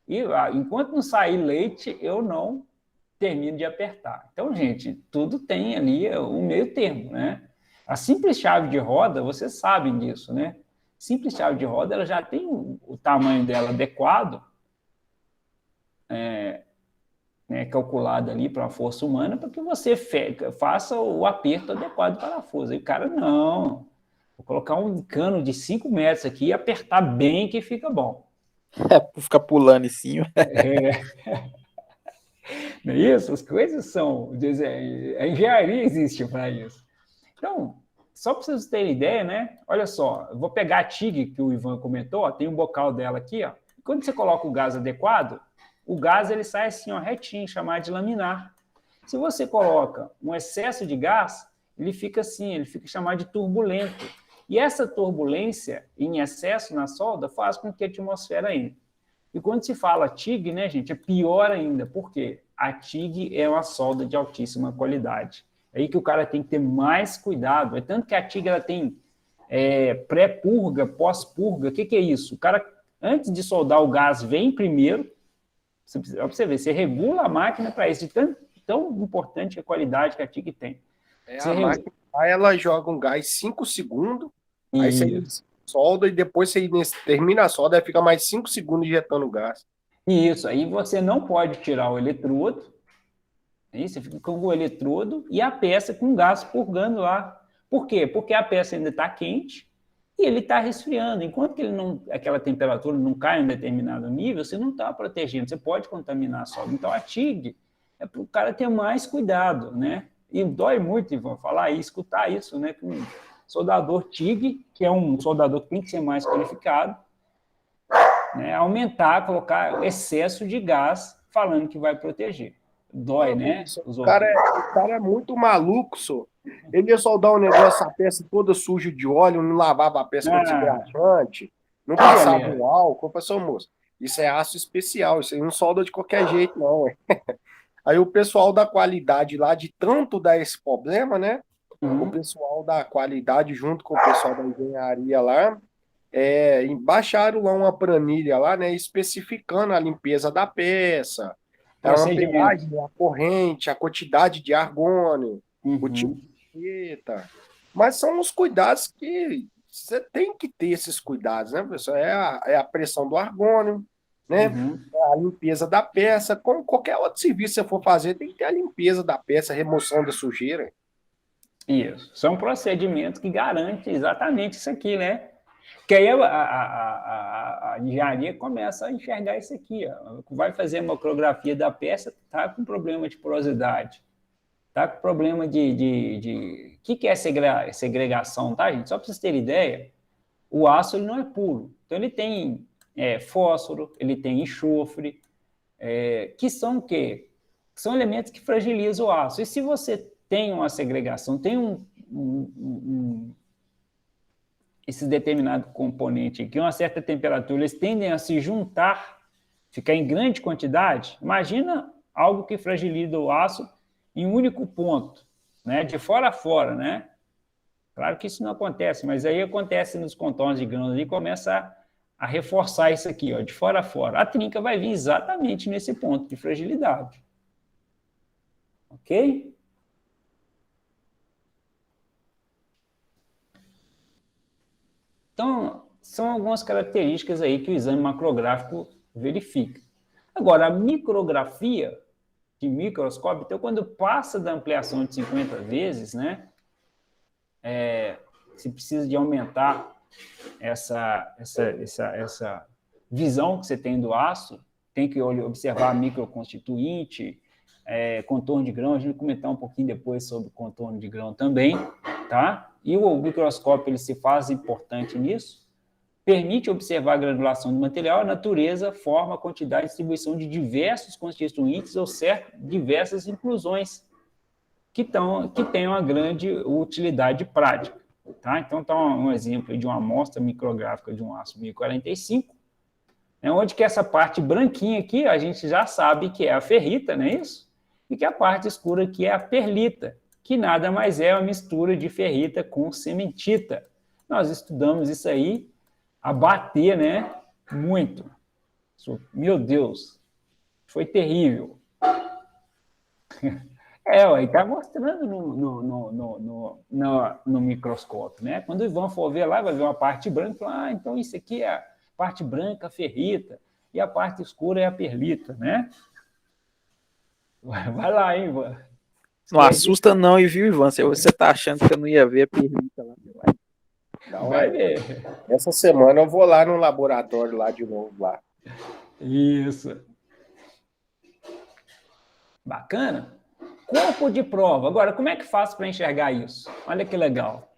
[SPEAKER 2] E enquanto não sair leite, eu não termino de apertar. Então, gente, tudo tem ali um meio termo, né? A simples chave de roda, vocês sabem disso, né? Simples chave de roda, ela já tem o tamanho dela adequado, calculado ali para a força humana, para que você faça o aperto adequado do parafuso. E o cara, não, vou colocar um cano de 5 metros aqui e apertar bem que fica bom.
[SPEAKER 5] Ficar pulando em cima.
[SPEAKER 2] Não é isso? As coisas são... A engenharia existe para isso. Então, só para vocês terem ideia, né? Olha só, eu vou pegar a TIG que o Ivan comentou, ó, tem um bocal dela aqui, ó. Quando você coloca o gás adequado, o gás ele sai assim, ó, retinho, chamado de laminar. Se você coloca um excesso de gás, ele fica assim, ele fica chamado de turbulento. E essa turbulência em excesso na solda faz com que a atmosfera entre. E quando se fala TIG, né, gente, é pior ainda. Por quê? A TIG é uma solda de altíssima qualidade. É aí que o cara tem que ter mais cuidado. É tanto que a TIG ela tem pré-purga, pós-purga. O que é isso? O cara, antes de soldar o gás, vem primeiro. Para você ver, você regula a máquina para isso. Tão importante a qualidade que a TIG tem.
[SPEAKER 4] A máquina, aí ela joga um gás 5 segundos, aí você solda e depois você termina a solda, aí fica mais 5 segundos injetando o gás.
[SPEAKER 2] Isso, aí você não pode tirar o eletrodo, aí você fica com o eletrodo e a peça com gás purgando lá. Por quê? Porque a peça ainda está quente e ele está resfriando. Enquanto que aquela temperatura não cai em um determinado nível, você não está protegendo, você pode contaminar a solda. Então a TIG é para o cara ter mais cuidado, né? E dói muito, Ivan, falar e escutar isso, né? Que um soldador TIG, que é um soldador que tem que ser mais qualificado, né? Aumentar, colocar excesso de gás, falando que vai proteger. Dói, né?
[SPEAKER 4] O cara é muito maluco, só. Ele ia soldar um negócio, a peça toda suja de óleo, não lavava a peça com desengajante, não passava o álcool. Professor, moço, isso é aço especial, isso aí não solda de qualquer jeito, não. Aí o pessoal da qualidade lá, de tanto dar esse problema, né? O pessoal da qualidade, junto com o pessoal da engenharia lá, baixaram lá uma planilha lá, né? Especificando a limpeza da peça, a amperagem, a corrente, a quantidade de argônio, o tipo de fita. Mas são os cuidados que você tem que ter esses cuidados, né, professor? É a pressão do argônio, né? A limpeza da peça, como qualquer outro serviço que você for fazer, tem que ter a limpeza da peça, a remoção da sujeira.
[SPEAKER 2] Isso. São procedimentos que garantem exatamente isso aqui, né? Que aí a engenharia começa a enxergar isso aqui. Ó. Vai fazer a macrografia da peça, está com problema de porosidade, está com problema de... O que é segregação, tá, gente? Só para vocês terem ideia, o aço ele não é puro. Então, ele tem fósforo, ele tem enxofre, que são o quê? São elementos que fragilizam o aço. E se você tem uma segregação, tem esse determinado componente aqui, uma certa temperatura, eles tendem a se juntar, ficar em grande quantidade. Imagina algo que fragiliza o aço em um único ponto, né? De fora a fora, né? Claro que isso não acontece, mas aí acontece nos contornos de grãos e começa a reforçar isso aqui, ó, de fora a fora. A trinca vai vir exatamente nesse ponto de fragilidade. Ok? Então, são algumas características aí que o exame macrográfico verifica. Agora, a micrografia de microscópio, então, quando passa da ampliação de 50 vezes, né, se precisa de aumentar essa visão que você tem do aço, tem que observar microconstituinte, contorno de grão, a gente vai comentar um pouquinho depois sobre contorno de grão também, tá? E o microscópio ele se faz importante nisso, permite observar a granulação do material, a natureza, forma, quantidade e distribuição de diversos constituintes ou diversas inclusões que têm uma grande utilidade prática. Tá? Então, está um exemplo de uma amostra micrográfica de um aço 1045, onde que essa parte branquinha aqui, a gente já sabe que é a ferrita, não é isso? E que a parte escura aqui é a perlita, que nada mais é uma mistura de ferrita com cementita. Nós estudamos isso aí a bater, né? Muito. Meu Deus, foi terrível. Está mostrando no microscópio, né? Quando o Ivan for ver lá, vai ver uma parte branca, fala, então isso aqui é a parte branca, a ferrita, e a parte escura é a perlita, né? Vai lá, hein, Ivan.
[SPEAKER 5] Não assusta não, e viu, Ivan? Se você tá achando que eu não ia ver a perlita lá,
[SPEAKER 2] vai ver.
[SPEAKER 4] Essa semana eu vou lá no laboratório lá de novo lá.
[SPEAKER 2] Isso. Bacana. Corpo de prova. Agora, como é que faço para enxergar isso? Olha que legal.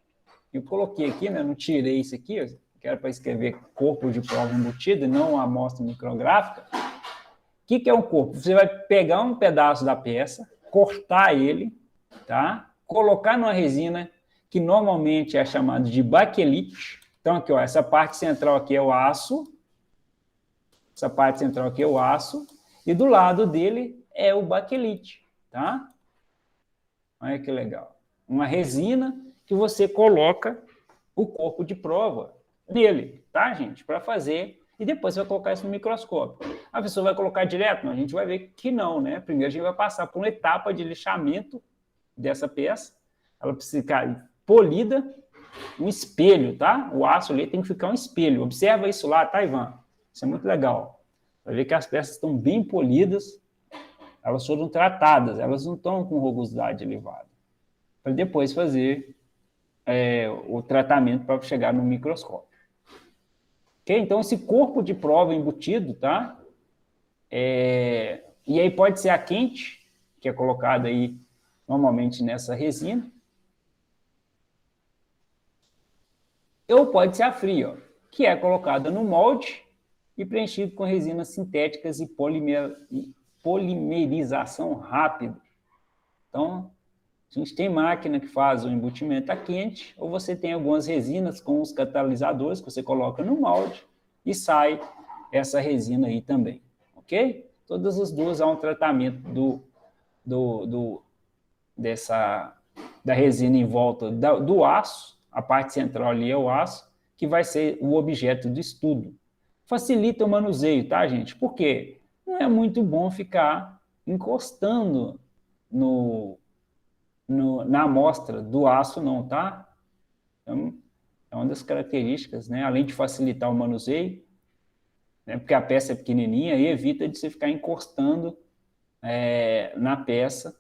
[SPEAKER 2] Eu coloquei aqui, né? Não tirei isso aqui, que era para escrever corpo de prova embutido e não uma amostra micrográfica. O que é um corpo? Você vai pegar um pedaço da peça, cortar ele, tá? Colocar numa resina, que normalmente é chamado de baquelite. Então, aqui, ó, essa parte central aqui é o aço, essa parte central aqui é o aço, e do lado dele é o baquelite, tá? Olha que legal. Uma resina que você coloca o corpo de prova nele, tá, gente? Para fazer, e depois você vai colocar isso no microscópio. A pessoa vai colocar direto? Não, a gente vai ver que não, né? Primeiro a gente vai passar por uma etapa de lixamento dessa peça, ela precisa ficar polida, um espelho, tá? O aço ali tem que ficar um espelho. Observa isso lá, tá, Ivan? Isso é muito legal. Vai ver que as peças estão bem polidas, elas foram tratadas, elas não estão com rugosidade elevada. Para depois fazer o tratamento para chegar no microscópio. Ok? Então, esse corpo de prova embutido, tá? E aí pode ser a quente, que é colocada aí normalmente nessa resina, ou pode ser a fria, ó, que é colocada no molde e preenchido com resinas sintéticas e polimerização rápida. Então, a gente tem máquina que faz o embutimento a quente, ou você tem algumas resinas com os catalisadores que você coloca no molde e sai essa resina aí também, ok? Todas as duas há um tratamento da resina em volta do aço, a parte central ali é o aço, que vai ser o objeto do estudo. Facilita o manuseio, tá, gente? Por quê? Não é muito bom ficar encostando na amostra do aço, não, tá? Então, é uma das características, né? Além de facilitar o manuseio, né? Porque a peça é pequenininha e evita de você ficar encostando na peça,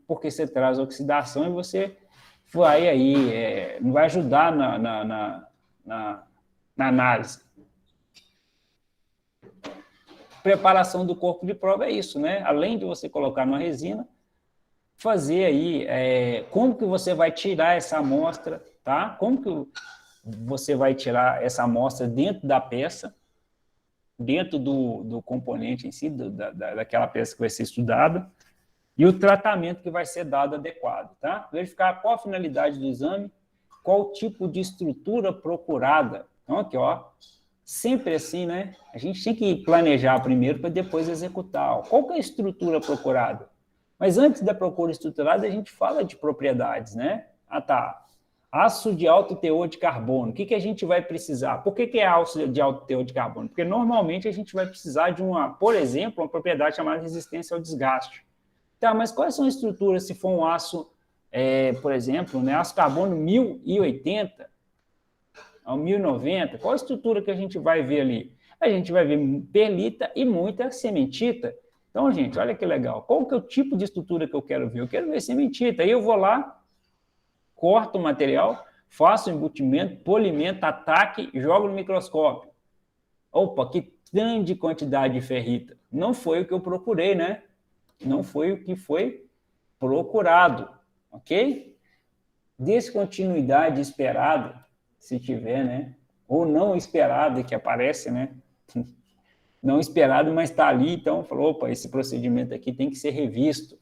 [SPEAKER 2] porque você traz oxidação e você vai aí, não vai ajudar na análise. Preparação do corpo de prova é isso, né? Além de você colocar numa resina, fazer aí, como que você vai tirar essa amostra, tá? Como que você vai tirar essa amostra dentro da peça, dentro do componente em si, daquela peça que vai ser estudada, e o tratamento que vai ser dado adequado, tá? Verificar qual a finalidade do exame, qual o tipo de estrutura procurada. Então, aqui, ó, sempre assim, né? A gente tem que planejar primeiro para depois executar. Qual que é a estrutura procurada? Mas antes da procura estruturada, a gente fala de propriedades, né? Ah, tá. Aço de alto teor de carbono. O que a gente vai precisar? Por que é aço de alto teor de carbono? Porque normalmente a gente vai precisar de por exemplo, uma propriedade chamada resistência ao desgaste. Tá, mas quais são as estruturas se for um aço, por exemplo, né, aço carbono 1080, ao 1090? Qual a estrutura que a gente vai ver ali? A gente vai ver perlita e muita cementita. Então, gente, olha que legal. Qual que é o tipo de estrutura que eu quero ver? Eu quero ver cementita. Aí eu vou lá, corto o material, faço o embutimento, polimento, ataque e jogo no microscópio. Opa, que grande quantidade de ferrita. Não foi o que eu procurei, né? Não foi o que foi procurado, ok? Descontinuidade esperada, se tiver, né? Ou não esperada, que aparece, né? Não esperado, mas está ali, então falou, opa, esse procedimento aqui tem que ser revisto.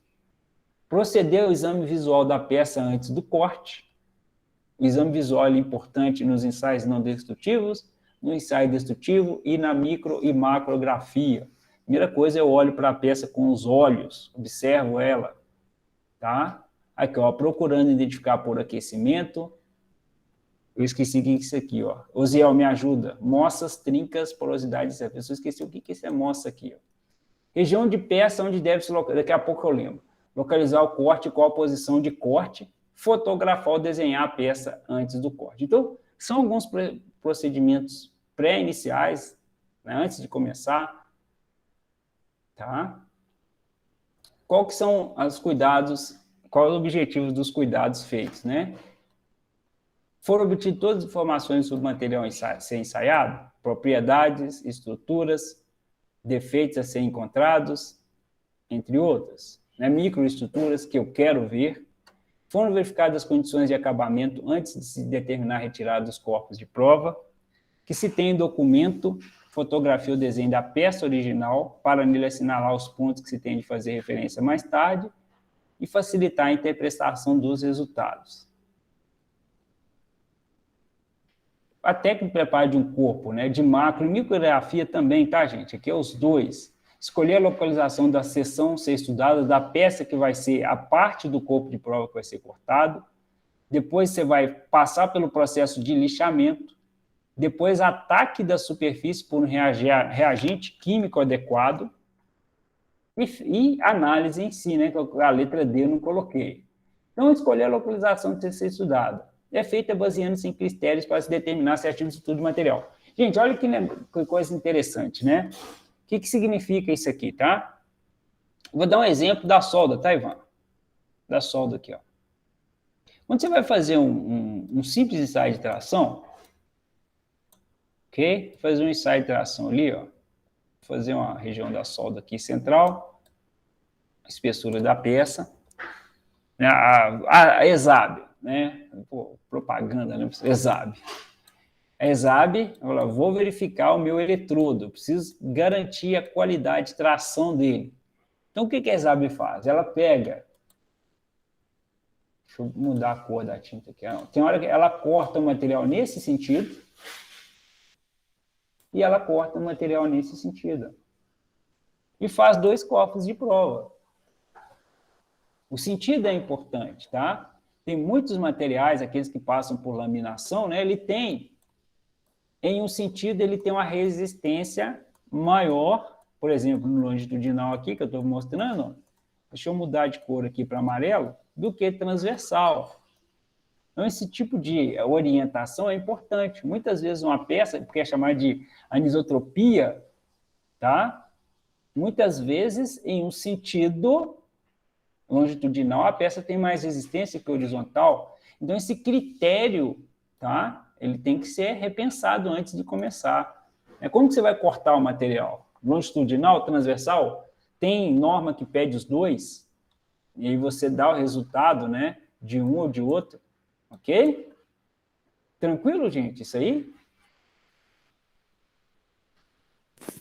[SPEAKER 2] Proceder ao exame visual da peça antes do corte. O exame visual é importante nos ensaios não destrutivos, no ensaio destrutivo e na micro e macrografia. Primeira coisa, eu olho para a peça com os olhos, observo ela, tá? Aqui, ó, procurando identificar por aquecimento. Eu esqueci o que é isso aqui, ó. Osiel, me ajuda. Moças, trincas, porosidades. A pessoa esqueceu o que é essa moça aqui, ó. Região de peça onde deve se localizar. Daqui a pouco eu lembro. Localizar o corte, qual a posição de corte, fotografar ou desenhar a peça antes do corte. Então, são alguns procedimentos pré-iniciais, né, antes de começar, tá? Qual que são os cuidados, qual é o objetivo dos cuidados feitos, né? Foram obtidas todas as informações sobre o material a ser ensaiado, propriedades, estruturas, defeitos a ser encontrados, entre outras, né? Microestruturas que eu quero ver. Foram verificadas as condições de acabamento antes de se determinar a retirada dos corpos de prova, que se tem documento, fotografia ou desenho da peça original, para nele assinalar os pontos que se tem de fazer referência mais tarde e facilitar a interpretação dos resultados. a técnica de preparo de um corpo, né, de macro e micrografia também, tá, gente? Aqui é os dois. Escolher a localização da seção ser estudada, da peça que vai ser a parte do corpo de prova que vai ser cortado. Depois você vai passar pelo processo de lixamento. Depois, ataque da superfície por um reagente químico adequado. E análise em si, né? A letra D eu não coloquei. Então, escolher a localização de ser estudada. É feita baseando-se em critérios para se determinar se é ativo de estudo material. Gente, olha que coisa interessante, né? O que significa isso aqui, tá? Vou dar um exemplo da solda, tá, Ivan? Da solda aqui, ó. Quando você vai fazer um simples ensaio de tração, ok? Fazer um ensaio de tração ali, ó. Vou fazer uma região da solda aqui central, espessura da peça, a ESAB, né? Pô, propaganda, né? ESAB. A ESAB, vou verificar o meu eletrodo, preciso garantir a qualidade de tração dele. Então, o que a ESAB faz? Ela pega, deixa eu mudar a cor da tinta aqui, tem hora que ela corta o material nesse sentido, e ela corta o material nesse sentido. E faz 2 copos de prova. O sentido é importante, tá? Tem muitos materiais, aqueles que passam por laminação, né? Ele tem, em um sentido, ele tem uma resistência maior, por exemplo, no longitudinal aqui, que eu estou mostrando, ó, deixa eu mudar de cor aqui para amarelo, do que transversal. Então, esse tipo de orientação é importante. Muitas vezes uma peça, que é chamada de anisotropia, tá? Muitas vezes, em um sentido longitudinal, a peça tem mais resistência que horizontal. Então, esse critério, tá? Ele tem que ser repensado antes de começar. Como que você vai cortar o material? Longitudinal, transversal? Tem norma que pede os dois, e aí você dá o resultado, né, de um ou de outro. Ok? Tranquilo, gente? Isso aí?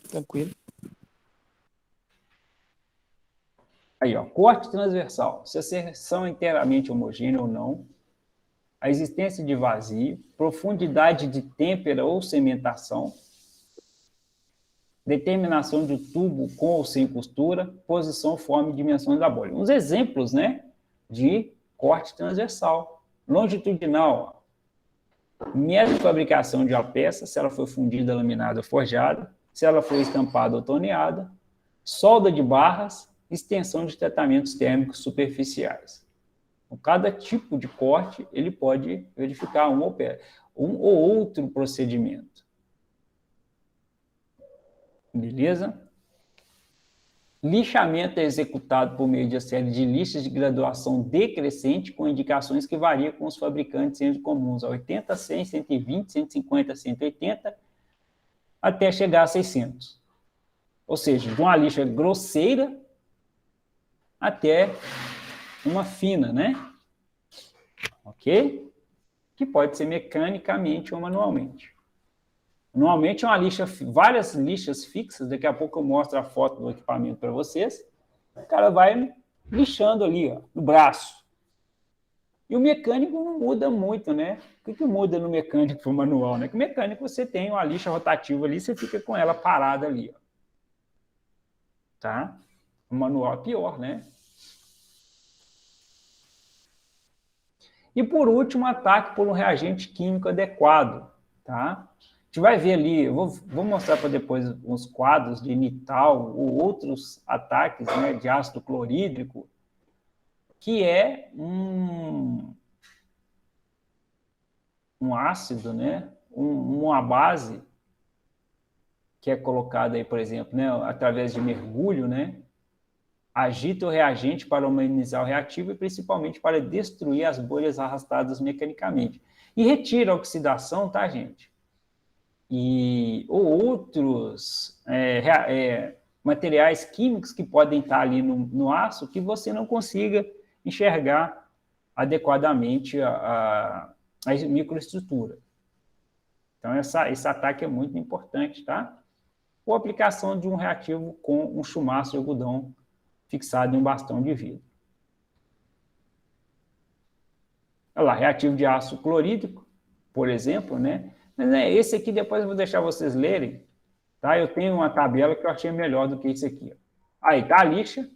[SPEAKER 5] Tranquilo.
[SPEAKER 2] Aí, ó, corte transversal. Se a seção é inteiramente homogênea ou não, a existência de vazio, profundidade de têmpera ou cimentação, determinação de tubo com ou sem costura, posição, forma e dimensões da bolha. Uns exemplos, né, de corte transversal. Longitudinal, método de fabricação de uma peça, se ela foi fundida, laminada ou forjada, se ela foi estampada ou torneada, solda de barras, extensão de tratamentos térmicos superficiais. Com cada tipo de corte, ele pode verificar um ou outro procedimento. Beleza? Lixamento é executado por meio de uma série de lixas de graduação decrescente, com indicações que variam com os fabricantes sendo comuns a 80, 100, 120, 150, 180, até chegar a 600. Ou seja, de uma lixa grosseira até uma fina, né? Ok? Que pode ser mecanicamente ou manualmente. Normalmente é uma lixa, várias lixas fixas, daqui a pouco eu mostro a foto do equipamento para vocês. O cara vai lixando ali, ó, no braço. E o mecânico não muda muito, né? O que muda no mecânico para o manual, né? Que o mecânico você tem uma lixa rotativa ali, você fica com ela parada ali, ó. Tá? O manual é pior, né? E, por último, ataque por um reagente químico adequado, tá? A gente vai ver ali, eu vou mostrar para depois uns quadros de nital ou outros ataques, né, de ácido clorídrico, que é um ácido, né, uma base que é colocada aí, por exemplo, né, através de mergulho, né, agita o reagente para homogeneizar o reativo e principalmente para destruir as bolhas arrastadas mecanicamente. E retira a oxidação, tá, gente? Ou outros materiais químicos que podem estar ali no aço que você não consiga enxergar adequadamente a microestrutura. Então, esse ataque é muito importante, tá? Ou a aplicação de um reativo com um chumaço de algodão fixado em um bastão de vidro. Olha lá, reativo de ácido clorídrico, por exemplo, né? Mas esse aqui depois eu vou deixar vocês lerem, tá? Eu tenho uma tabela que eu achei melhor do que esse aqui. Ó. Aí tá a lixa,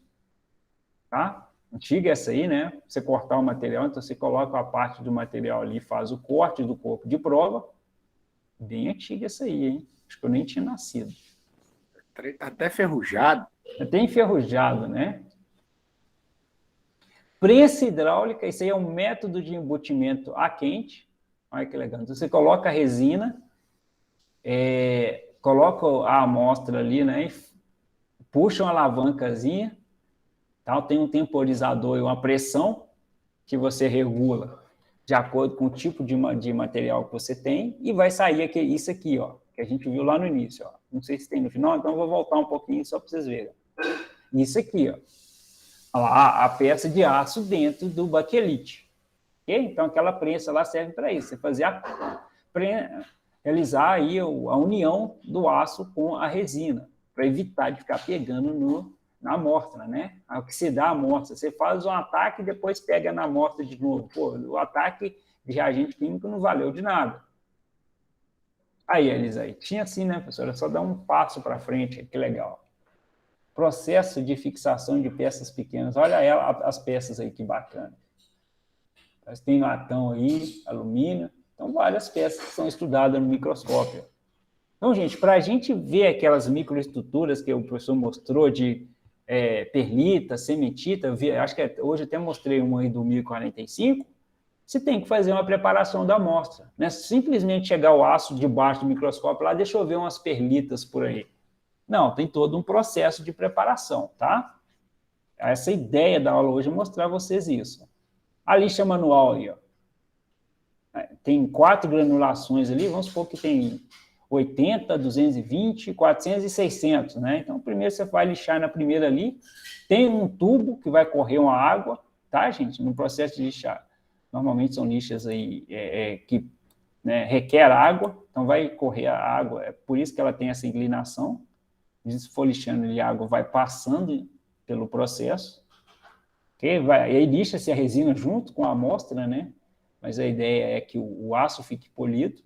[SPEAKER 2] tá? Antiga essa aí, né? Você cortar o material, então você coloca a parte do material ali, faz o corte do corpo de prova. Bem antiga essa aí, hein? Acho que eu nem tinha nascido.
[SPEAKER 4] Tá até ferrujado.
[SPEAKER 2] Até enferrujado, né? Prensa hidráulica, isso aí é um método de embutimento a quente. Olha que legal. Então, você coloca a resina, coloca a amostra ali, né? E puxa uma alavancazinha, tá? Tem um temporizador e uma pressão que você regula de acordo com o tipo de material que você tem e vai sair isso aqui, ó, que a gente viu lá no início. Ó. Não sei se tem no final, então eu vou voltar um pouquinho só para vocês verem. Isso aqui, ó. A peça de aço dentro do baquelite. Okay? Então, aquela prensa lá serve para isso. Você fazer realizar aí a união do aço com a resina, para evitar de ficar pegando na amostra, né? Oxidar a amostra. Você faz um ataque e depois pega na amostra de novo. Pô, o ataque de reagente químico não valeu de nada. Aí, Elisa, aí. Tinha assim, né, professora? Só dar um passo para frente, que legal. Processo de fixação de peças pequenas. Olha as peças aí, que bacana. Tem latão aí, alumínio. Então, várias peças que são estudadas no microscópio. Então, gente, para a gente ver aquelas microestruturas que o professor mostrou de perlita, cementita, acho que hoje até mostrei uma aí do 1045, você tem que fazer uma preparação da amostra. Não é simplesmente chegar o aço debaixo do microscópio lá, deixa eu ver umas perlitas por aí. Não, tem todo um processo de preparação, tá? Essa ideia da aula hoje é mostrar a vocês isso. A lixa manual aí, ó. Tem 4 granulações ali, vamos supor que tem 80, 220, 400 e 600, né? Então, primeiro você vai lixar na primeira ali, tem um tubo que vai correr uma água, tá, gente? No processo de lixar, normalmente são lixas aí que né, requer água, então vai correr a água, é por isso que ela tem essa inclinação. Se for lixando ali, a água vai passando pelo processo, okay? E aí lixa-se a resina junto com a amostra, né? Mas a ideia é que o aço fique polido.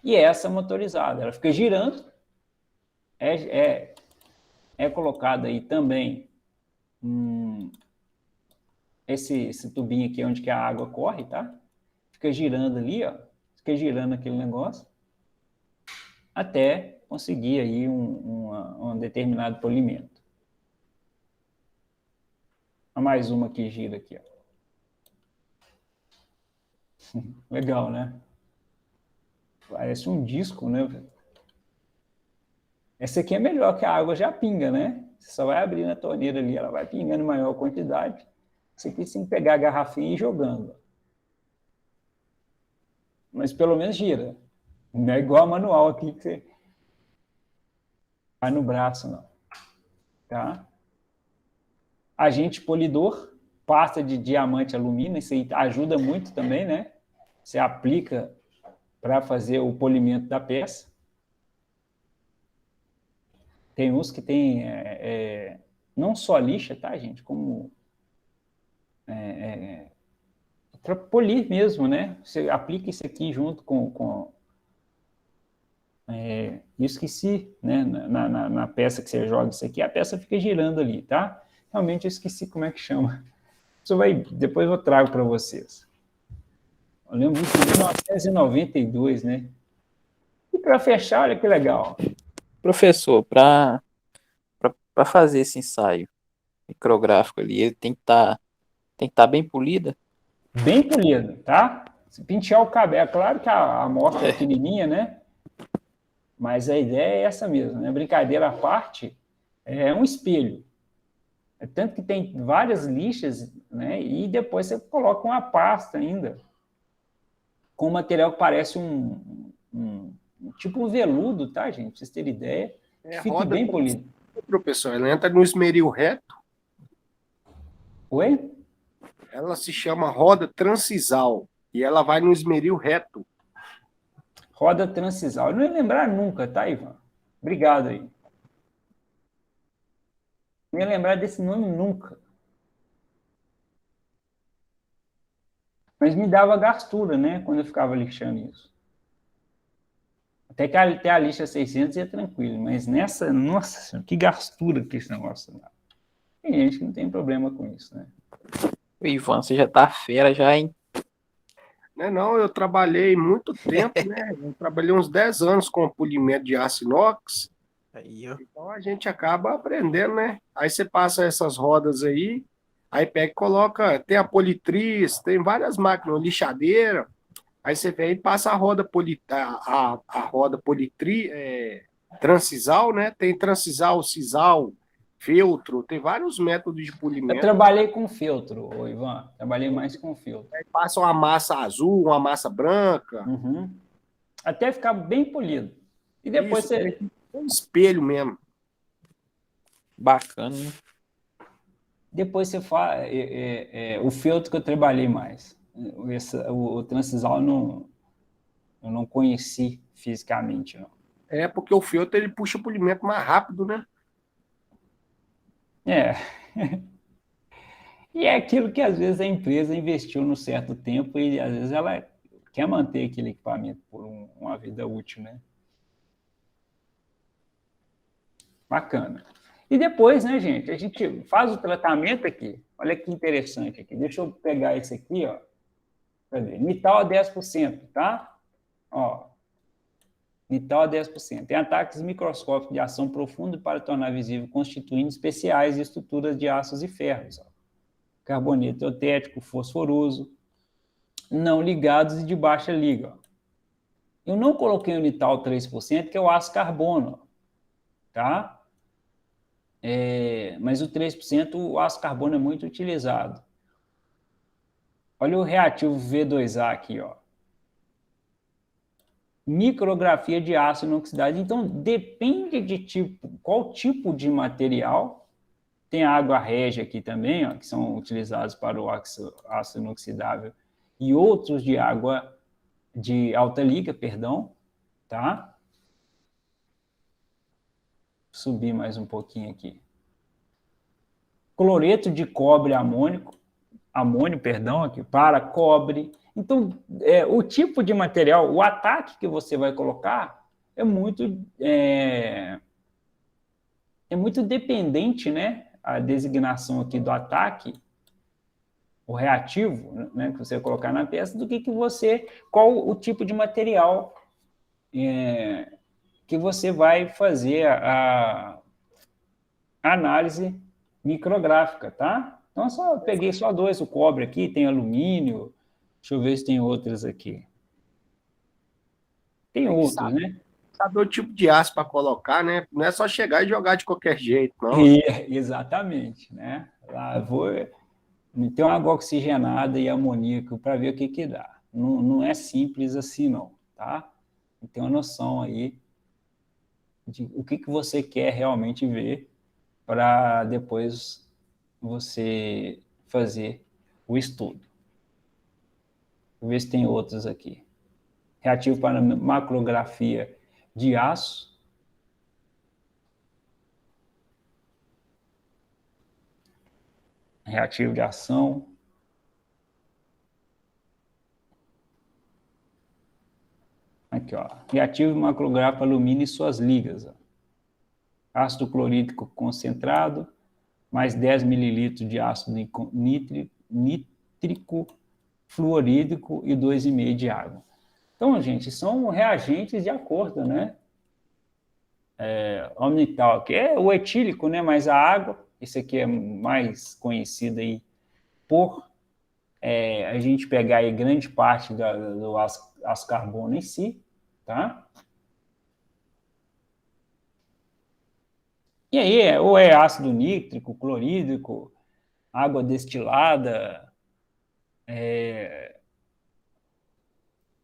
[SPEAKER 2] E essa motorizada, ela fica girando, é colocado aí também esse tubinho aqui onde que a água corre, tá? Fica girando ali, ó, fica girando aquele negócio, até conseguir aí um determinado polimento. Mais uma que gira aqui, ó. Legal, né? Parece um disco, né? Essa aqui é melhor, que a água já pinga, né? Você só vai abrir na torneira ali, ela vai pingando em maior quantidade. Você tem que pegar a garrafinha e ir jogando. Mas pelo menos gira. Não é igual a manual aqui que você vai no braço, não. Tá? Agente polidor, pasta de diamante alumínio, isso aí ajuda muito também, né? Você aplica para fazer o polimento da peça. Tem uns que tem não só lixa, tá, gente? Como para polir mesmo, né? Você aplica isso aqui junto com eu esqueci, né? Na peça que você joga isso aqui, a peça fica girando ali, tá? Realmente eu esqueci como é que chama. Depois eu trago para vocês. Eu lembro de 1992, né? E para fechar, olha que legal.
[SPEAKER 5] Professor, para fazer esse ensaio micrográfico ali, ele tem que estar bem polida?
[SPEAKER 2] Bem polido, tá? Se pentear o cabelo, é claro que a amostra é pequenininha, né? Mas a ideia é essa mesmo, né? Brincadeira à parte, é um espelho. É tanto que tem várias lixas, né? E depois você coloca uma pasta ainda, com um material que parece tipo um veludo, tá, gente? Pra vocês terem ideia. Que fique bem polido.
[SPEAKER 4] Professor, ela entra no esmeril reto.
[SPEAKER 2] Oi?
[SPEAKER 4] Ela se chama roda transcisal e ela vai no esmeril reto.
[SPEAKER 2] Roda transcisal. Eu não ia lembrar nunca, tá, Ivan? Obrigado aí. Não ia lembrar desse nome nunca. Mas me dava gastura, né? Quando eu ficava lixando isso. Até que até a lixa 600 é tranquilo, mas nessa, nossa senhora, que gastura que esse negócio dá. Tem gente que não tem problema com isso, né?
[SPEAKER 5] O Ivan, você já tá fera já, hein?
[SPEAKER 4] Né, não, eu trabalhei muito tempo, né? Eu trabalhei uns 10 anos com polimento de aço inox,
[SPEAKER 5] Aí, ó.
[SPEAKER 4] então a gente acaba aprendendo, né? Aí você passa essas rodas aí pega e coloca, tem a politriz, tem várias máquinas, lixadeira, aí você vem e passa a roda a roda transisal, né? Tem transisal, sisal, feltro, tem vários métodos de
[SPEAKER 2] Eu
[SPEAKER 4] polimento.
[SPEAKER 2] trabalhei com feltro, ô Ivan. Trabalhei mais com feltro.
[SPEAKER 4] Aí passa uma massa azul, uma massa branca.
[SPEAKER 2] Uhum. Até ficar bem polido. E depois
[SPEAKER 4] Isso,
[SPEAKER 2] você.
[SPEAKER 4] um espelho mesmo.
[SPEAKER 5] Bacana, né?
[SPEAKER 2] Depois você faz. O feltro que eu trabalhei mais. O transisal eu não conheci fisicamente, não.
[SPEAKER 4] É porque o feltro ele puxa o polimento mais rápido, né?
[SPEAKER 2] É. E é aquilo que às vezes a empresa investiu no certo tempo e às vezes ela quer manter aquele equipamento por uma vida útil, né? Bacana. E depois, né, gente, a gente faz o tratamento aqui. Olha que interessante aqui. Deixa eu pegar esse aqui, ó. Cadê? Nital a 10%, tá? Ó, Nital a 10%. Tem ataques microscópicos de ação profunda para tornar visível, constituindo especiais e estruturas de aços e ferros. Ó. Carboneto eutético, fosforoso, não ligados e de baixa liga. Ó. Eu não coloquei o Nital 3%, que é o aço carbono, tá? Mas o 3%, o aço carbono é muito utilizado. Olha o reativo V2A aqui, ó. Micrografia de aço inoxidável. Então, depende de tipo, qual tipo de material. Tem a água régia aqui também, ó, que são utilizados para o aço inoxidável, e outros de água de alta liga, perdão, tá? Subir mais um pouquinho aqui. Cloreto de cobre amônio, perdão, aqui, para cobre. Então, o tipo de material, o ataque que você vai colocar é muito dependente, né? A designação aqui do ataque, o reativo, né, que você vai colocar na peça, do que você, qual o tipo de material que você vai fazer a análise micrográfica, tá? Então, eu peguei só dois, o cobre aqui, tem alumínio, deixa eu ver se tem outros aqui. Tem
[SPEAKER 4] Tem que
[SPEAKER 2] outros, né?
[SPEAKER 4] saber o tipo de aço para colocar, né? Não é só chegar e jogar de qualquer jeito, não.
[SPEAKER 2] Exatamente, né? Lá vou meter uma água oxigenada e amoníaco para ver o que que dá. Não, não é simples assim, não, tá? Tem uma noção aí de o que que você quer realmente ver para depois você fazer o estudo. Vou ver se tem outros aqui. Reativo para macrografia de aço. Reativo de ação. Aqui, ó. Reativo macrográfico alumínio e suas ligas. Ó. Ácido clorídrico concentrado, mais 10 mililitros de ácido nítrico fluorídrico e 2,5 de água. Então, gente, são reagentes de acordo, né? Omnital, que é o etílico, né? Mas a água, esse aqui é mais conhecido aí por a gente pegar aí grande parte do aço carbono em si, tá? E aí, ou é ácido nítrico, clorídrico, água destilada,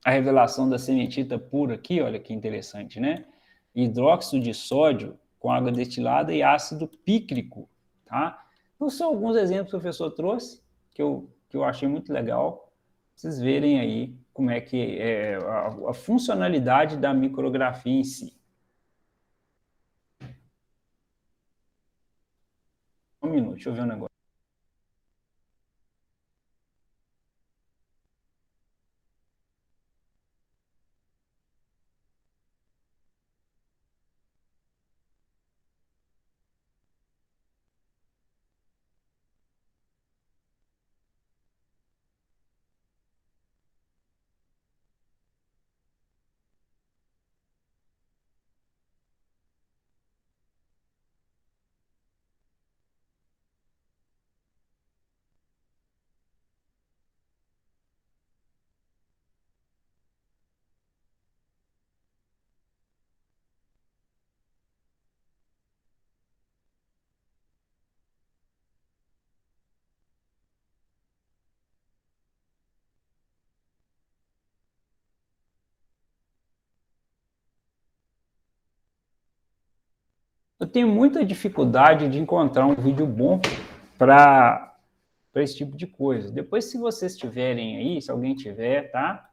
[SPEAKER 2] a revelação da sementita pura aqui, olha que interessante, né? Hidróxido de sódio com água destilada e ácido pícrico, tá? Então, são alguns exemplos que o professor trouxe, que eu achei muito legal, vocês verem aí como é que é a funcionalidade da micrografia em si. Um minuto, deixa eu ver um negócio. Eu tenho muita dificuldade de encontrar um vídeo bom para esse tipo de coisa. Depois, se vocês tiverem aí, se alguém tiver, tá?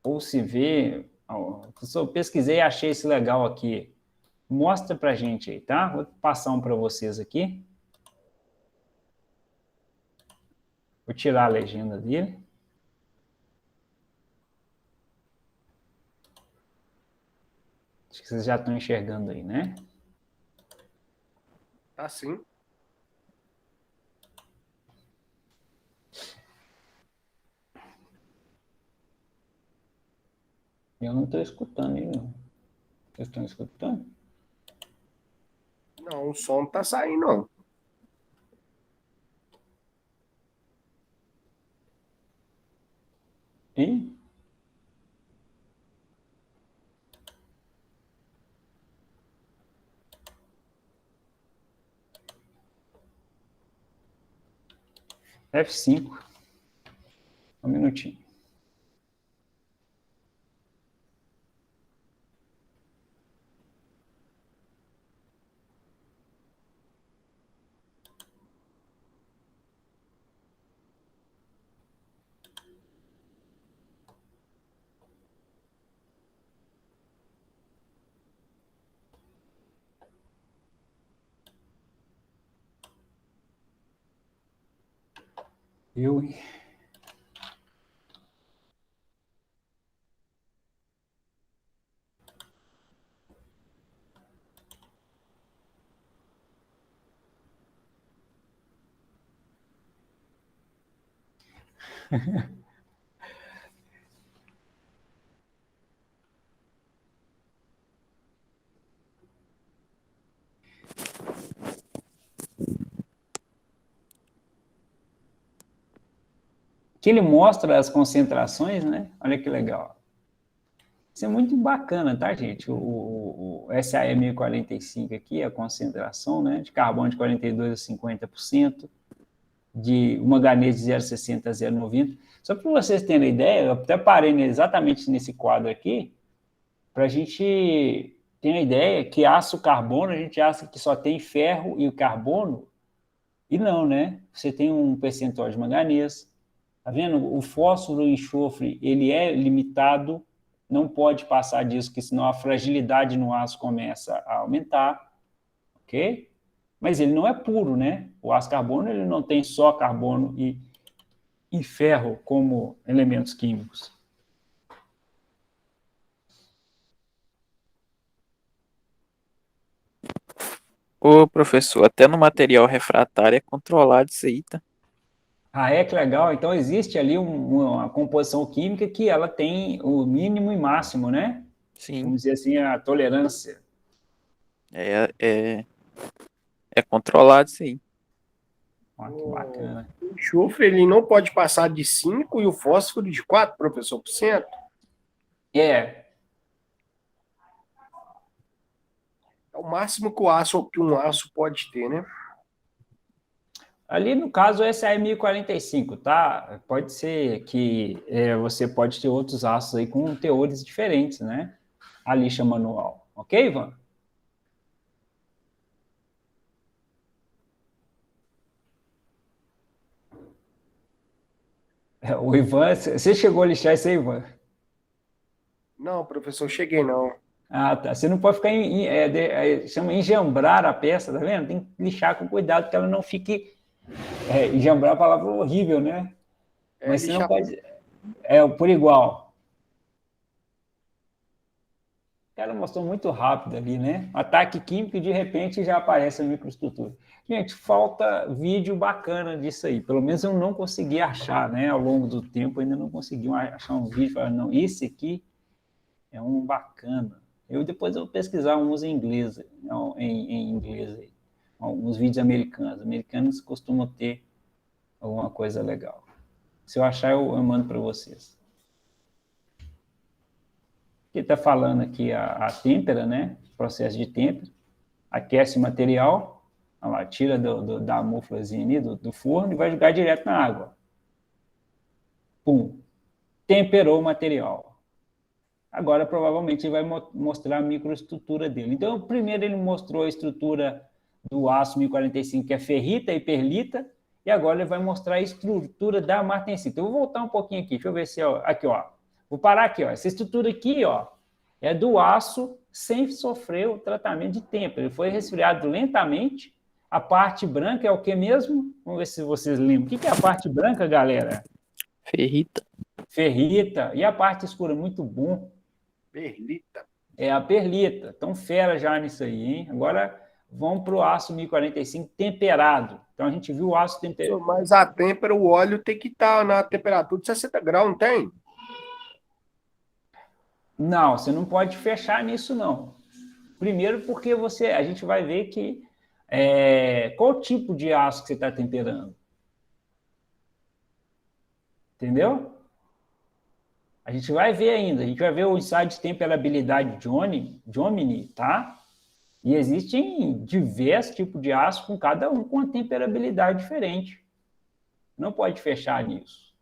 [SPEAKER 2] Ou se vê, eu pesquisei e achei esse legal aqui. Mostra pra gente aí, tá? Vou passar um para vocês aqui. Vou tirar a legenda dele. Acho que vocês já estão enxergando aí, né?
[SPEAKER 4] Tá sim.
[SPEAKER 2] Eu não estou escutando ele, não. Vocês estão escutando?
[SPEAKER 4] Não, o som não tá saindo, não.
[SPEAKER 2] E F5. Um minutinho. Eu, hein? Que ele mostra as concentrações, né? Olha que legal. Isso é muito bacana, tá, gente? O SAE 1045 aqui, a concentração, né, de carbono de 42% a 50%, de manganês de 0,60 a 0,90. Só para vocês terem ideia, eu até parei exatamente nesse quadro aqui, para a gente ter uma ideia que aço carbono, a gente acha que só tem ferro e o carbono, e não, né? Você tem um percentual de manganês, tá vendo? O fósforo e o enxofre, ele é limitado, não pode passar disso, porque senão a fragilidade no aço começa a aumentar, ok? Mas ele não é puro, né? O aço carbono, ele não tem só carbono e ferro como elementos químicos.
[SPEAKER 5] Ô, professor, até no material refratário é controlado isso aí, tá?
[SPEAKER 2] Ah, é que legal. Então, existe ali uma composição química que ela tem o mínimo e máximo, né?
[SPEAKER 5] Sim,
[SPEAKER 2] Vamos dizer assim, a tolerância.
[SPEAKER 5] é, é, é controlado isso aí.
[SPEAKER 2] Olha que bacana.
[SPEAKER 4] O enxofre ele não pode passar de 5 e o fósforo de 4, professor, por cento.
[SPEAKER 2] É,
[SPEAKER 4] É o máximo que um aço pode ter, né?
[SPEAKER 2] ali no caso esse é 1045, tá? Pode ser que você pode ter outros aços aí com teores diferentes, né? A lixa manual. Ok, Ivan? O Ivan, você chegou a lixar isso aí, Ivan?
[SPEAKER 4] Não, professor, cheguei não.
[SPEAKER 2] Ah, tá. Você não pode ficar chama enjambrar a peça, tá vendo? Tem que lixar com cuidado, que ela não fique. Enjambrar é uma palavra horrível, né?
[SPEAKER 4] É,
[SPEAKER 2] Mas você não
[SPEAKER 4] lixar.
[SPEAKER 2] pode. Por igual. O cara mostrou muito rápido ali, né? Ataque químico e de repente já aparece a microestrutura. Gente, falta vídeo bacana disso aí. Pelo menos eu não consegui achar, né? Ao longo do tempo, ainda não consegui achar um vídeo. Falar, não, esse aqui é um bacana. Depois eu vou pesquisar uns em inglês, em inglês aí. Alguns vídeos americanos. Americanos costumam ter alguma coisa legal. Se eu achar, eu mando para vocês. Aqui está falando aqui a têmpera, né? Processo de têmpera. Aquece o material, lá, tira da muflazinha ali, do forno, e vai jogar direto na água. Pum. Temperou o material. Agora, provavelmente, ele vai mostrar a microestrutura dele. Então, primeiro ele mostrou a estrutura do aço 1045, que é ferrita e perlita, e agora ele vai mostrar a estrutura da martensita. Eu vou voltar um pouquinho aqui, deixa eu ver se... Ó, aqui, ó. Vou parar aqui, ó. Essa estrutura aqui, ó, é do aço sem sofrer o tratamento de têmpera. Ele foi resfriado lentamente. A parte branca é o que mesmo? Vamos ver se vocês lembram. O que é a parte branca, galera?
[SPEAKER 5] Ferrita.
[SPEAKER 2] Ferrita. E a parte escura? Muito bom.
[SPEAKER 4] Perlita.
[SPEAKER 2] É a perlita. Então, fera já nisso aí, hein? Agora, vamos para o aço 1045 temperado. Então, a gente viu o aço temperado.
[SPEAKER 4] Mas a têmpera, o óleo tem que estar na temperatura de 60 graus, não tem?
[SPEAKER 2] Não, você não pode fechar nisso, não. Primeiro porque a gente vai ver que qual tipo de aço que você está temperando. Entendeu? A gente vai ver ainda. A gente vai ver o ensaio de temperabilidade de Jomini, tá? E existem diversos tipos de aço, com cada um com uma temperabilidade diferente. Não pode fechar nisso.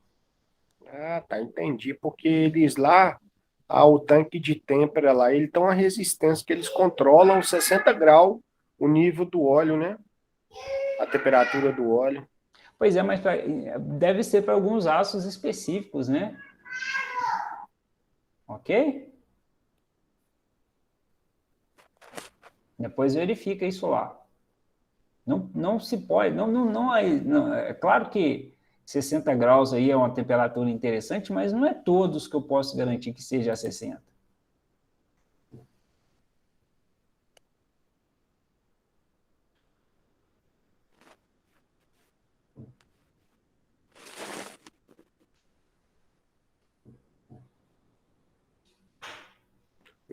[SPEAKER 4] Ah, tá, entendi. Porque eles lá, o tanque de têmpera lá, ele tem uma resistência que eles controlam 60 graus o nível do óleo, né? A temperatura do óleo.
[SPEAKER 2] Pois é, mas deve ser para alguns aços específicos, né? Ok? Depois verifica isso lá. Não se pode, não, é claro que 60 graus aí é uma temperatura interessante, mas não é todos que eu posso garantir que seja a 60.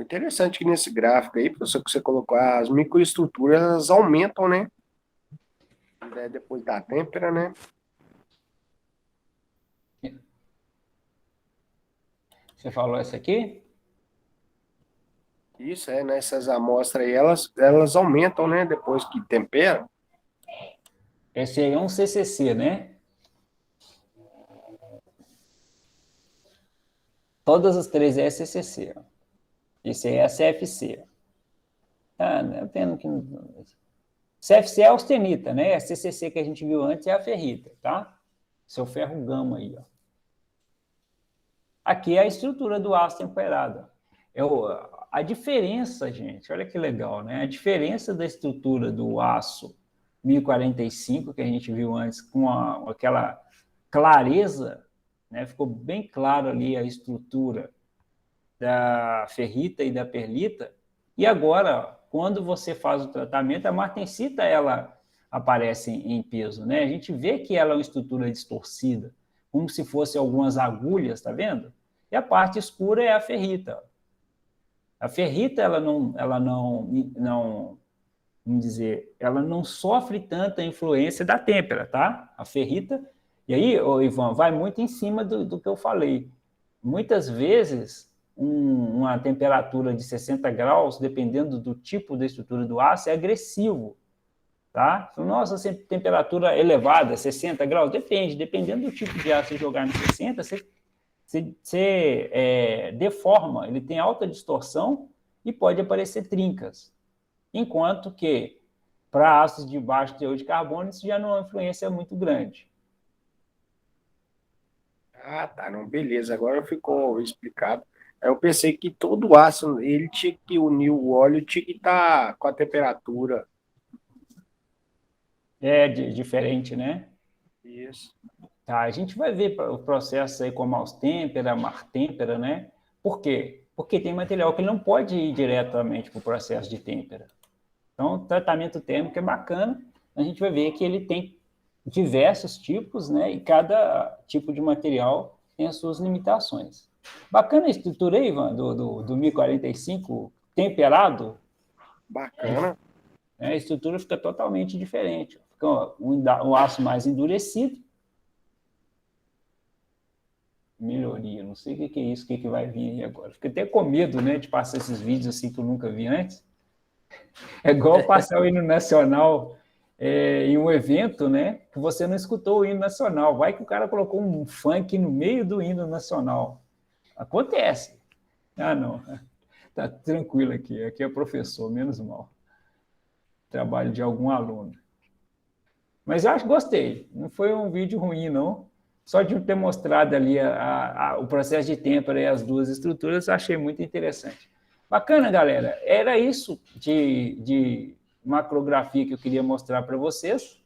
[SPEAKER 4] Interessante que nesse gráfico aí, professor, que você colocou, as microestruturas elas aumentam, né? Depois da têmpera, né?
[SPEAKER 2] Você falou essa aqui?
[SPEAKER 4] Isso, nessas amostras aí, elas aumentam, né? Depois que tempera.
[SPEAKER 2] Esse aí é um CCC, né? Todas as três é CCC. Esse aí é a CFC. Ah, não é pena que... CFC é a austenita, né? A CCC que a gente viu antes é a ferrita, tá? Seu ferro gama aí, ó. Aqui é a estrutura do aço temperado. A diferença, gente, olha que legal, né? A diferença da estrutura do aço 1045, que a gente viu antes, com aquela clareza, né? Ficou bem claro ali a estrutura da ferrita e da perlita. E agora, quando você faz o tratamento, a martensita, ela aparece em peso, né? A gente vê que ela é uma estrutura distorcida, como se fosse algumas agulhas, tá vendo? E a parte escura é a ferrita. A ferrita, ela não, vamos dizer, ela não sofre tanta influência da têmpera, tá? A ferrita, e aí, Ivan, vai muito em cima do que eu falei. Muitas vezes, uma temperatura de 60 graus, dependendo do tipo da estrutura do aço, é agressivo, tá? Nossa, temperatura elevada, 60 graus, dependendo do tipo de aço que jogar no 60, você deforma, ele tem alta distorção e pode aparecer trincas. Enquanto que, para ácidos de baixo teor de carbono, isso já não é uma influência muito grande.
[SPEAKER 4] Ah, tá, não, beleza, agora ficou explicado. Eu pensei que todo ácido, ele tinha que unir o óleo, tinha que estar com a temperatura.
[SPEAKER 2] Diferente, né?
[SPEAKER 4] Isso.
[SPEAKER 2] Tá, a gente vai ver o processo aí com a mouse-têmpera, mar-têmpera, né? Por quê? Porque tem material que não pode ir diretamente para o processo de têmpera. Então, o tratamento térmico é bacana. A gente vai ver que ele tem diversos tipos, né? E cada tipo de material tem as suas limitações. Bacana a estrutura aí, Ivan, do 1045 temperado.
[SPEAKER 4] Bacana.
[SPEAKER 2] A estrutura fica totalmente diferente. Fica um aço mais endurecido. Melhoria, não sei o que é isso, o que vai vir aí agora. Fico até com medo, né, de passar esses vídeos assim que eu nunca vi antes. É igual passar o hino nacional em um evento, né, que você não escutou o hino nacional. Vai que o cara colocou um funk no meio do hino nacional. Acontece. Ah, não. Tá tranquilo aqui. Aqui é professor, menos mal. Trabalho de algum aluno. Mas eu acho que gostei. Não foi um vídeo ruim, não. Só de ter mostrado ali o processo de têmpera e as duas estruturas, achei muito interessante. Bacana, galera. Era isso de macrografia que eu queria mostrar para vocês.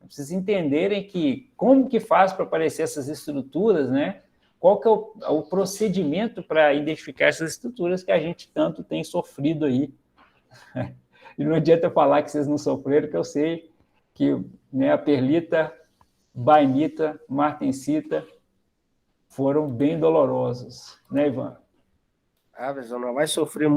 [SPEAKER 2] Vocês entenderem que como que faz para aparecer essas estruturas, né? Qual que é o procedimento para identificar essas estruturas que a gente tanto tem sofrido aí. E não adianta falar que vocês não sofreram, que eu sei que, né, a perlita, bainita, martensita foram bem dolorosos, né, Ivan?
[SPEAKER 4] Ah, pessoal, não vai sofrer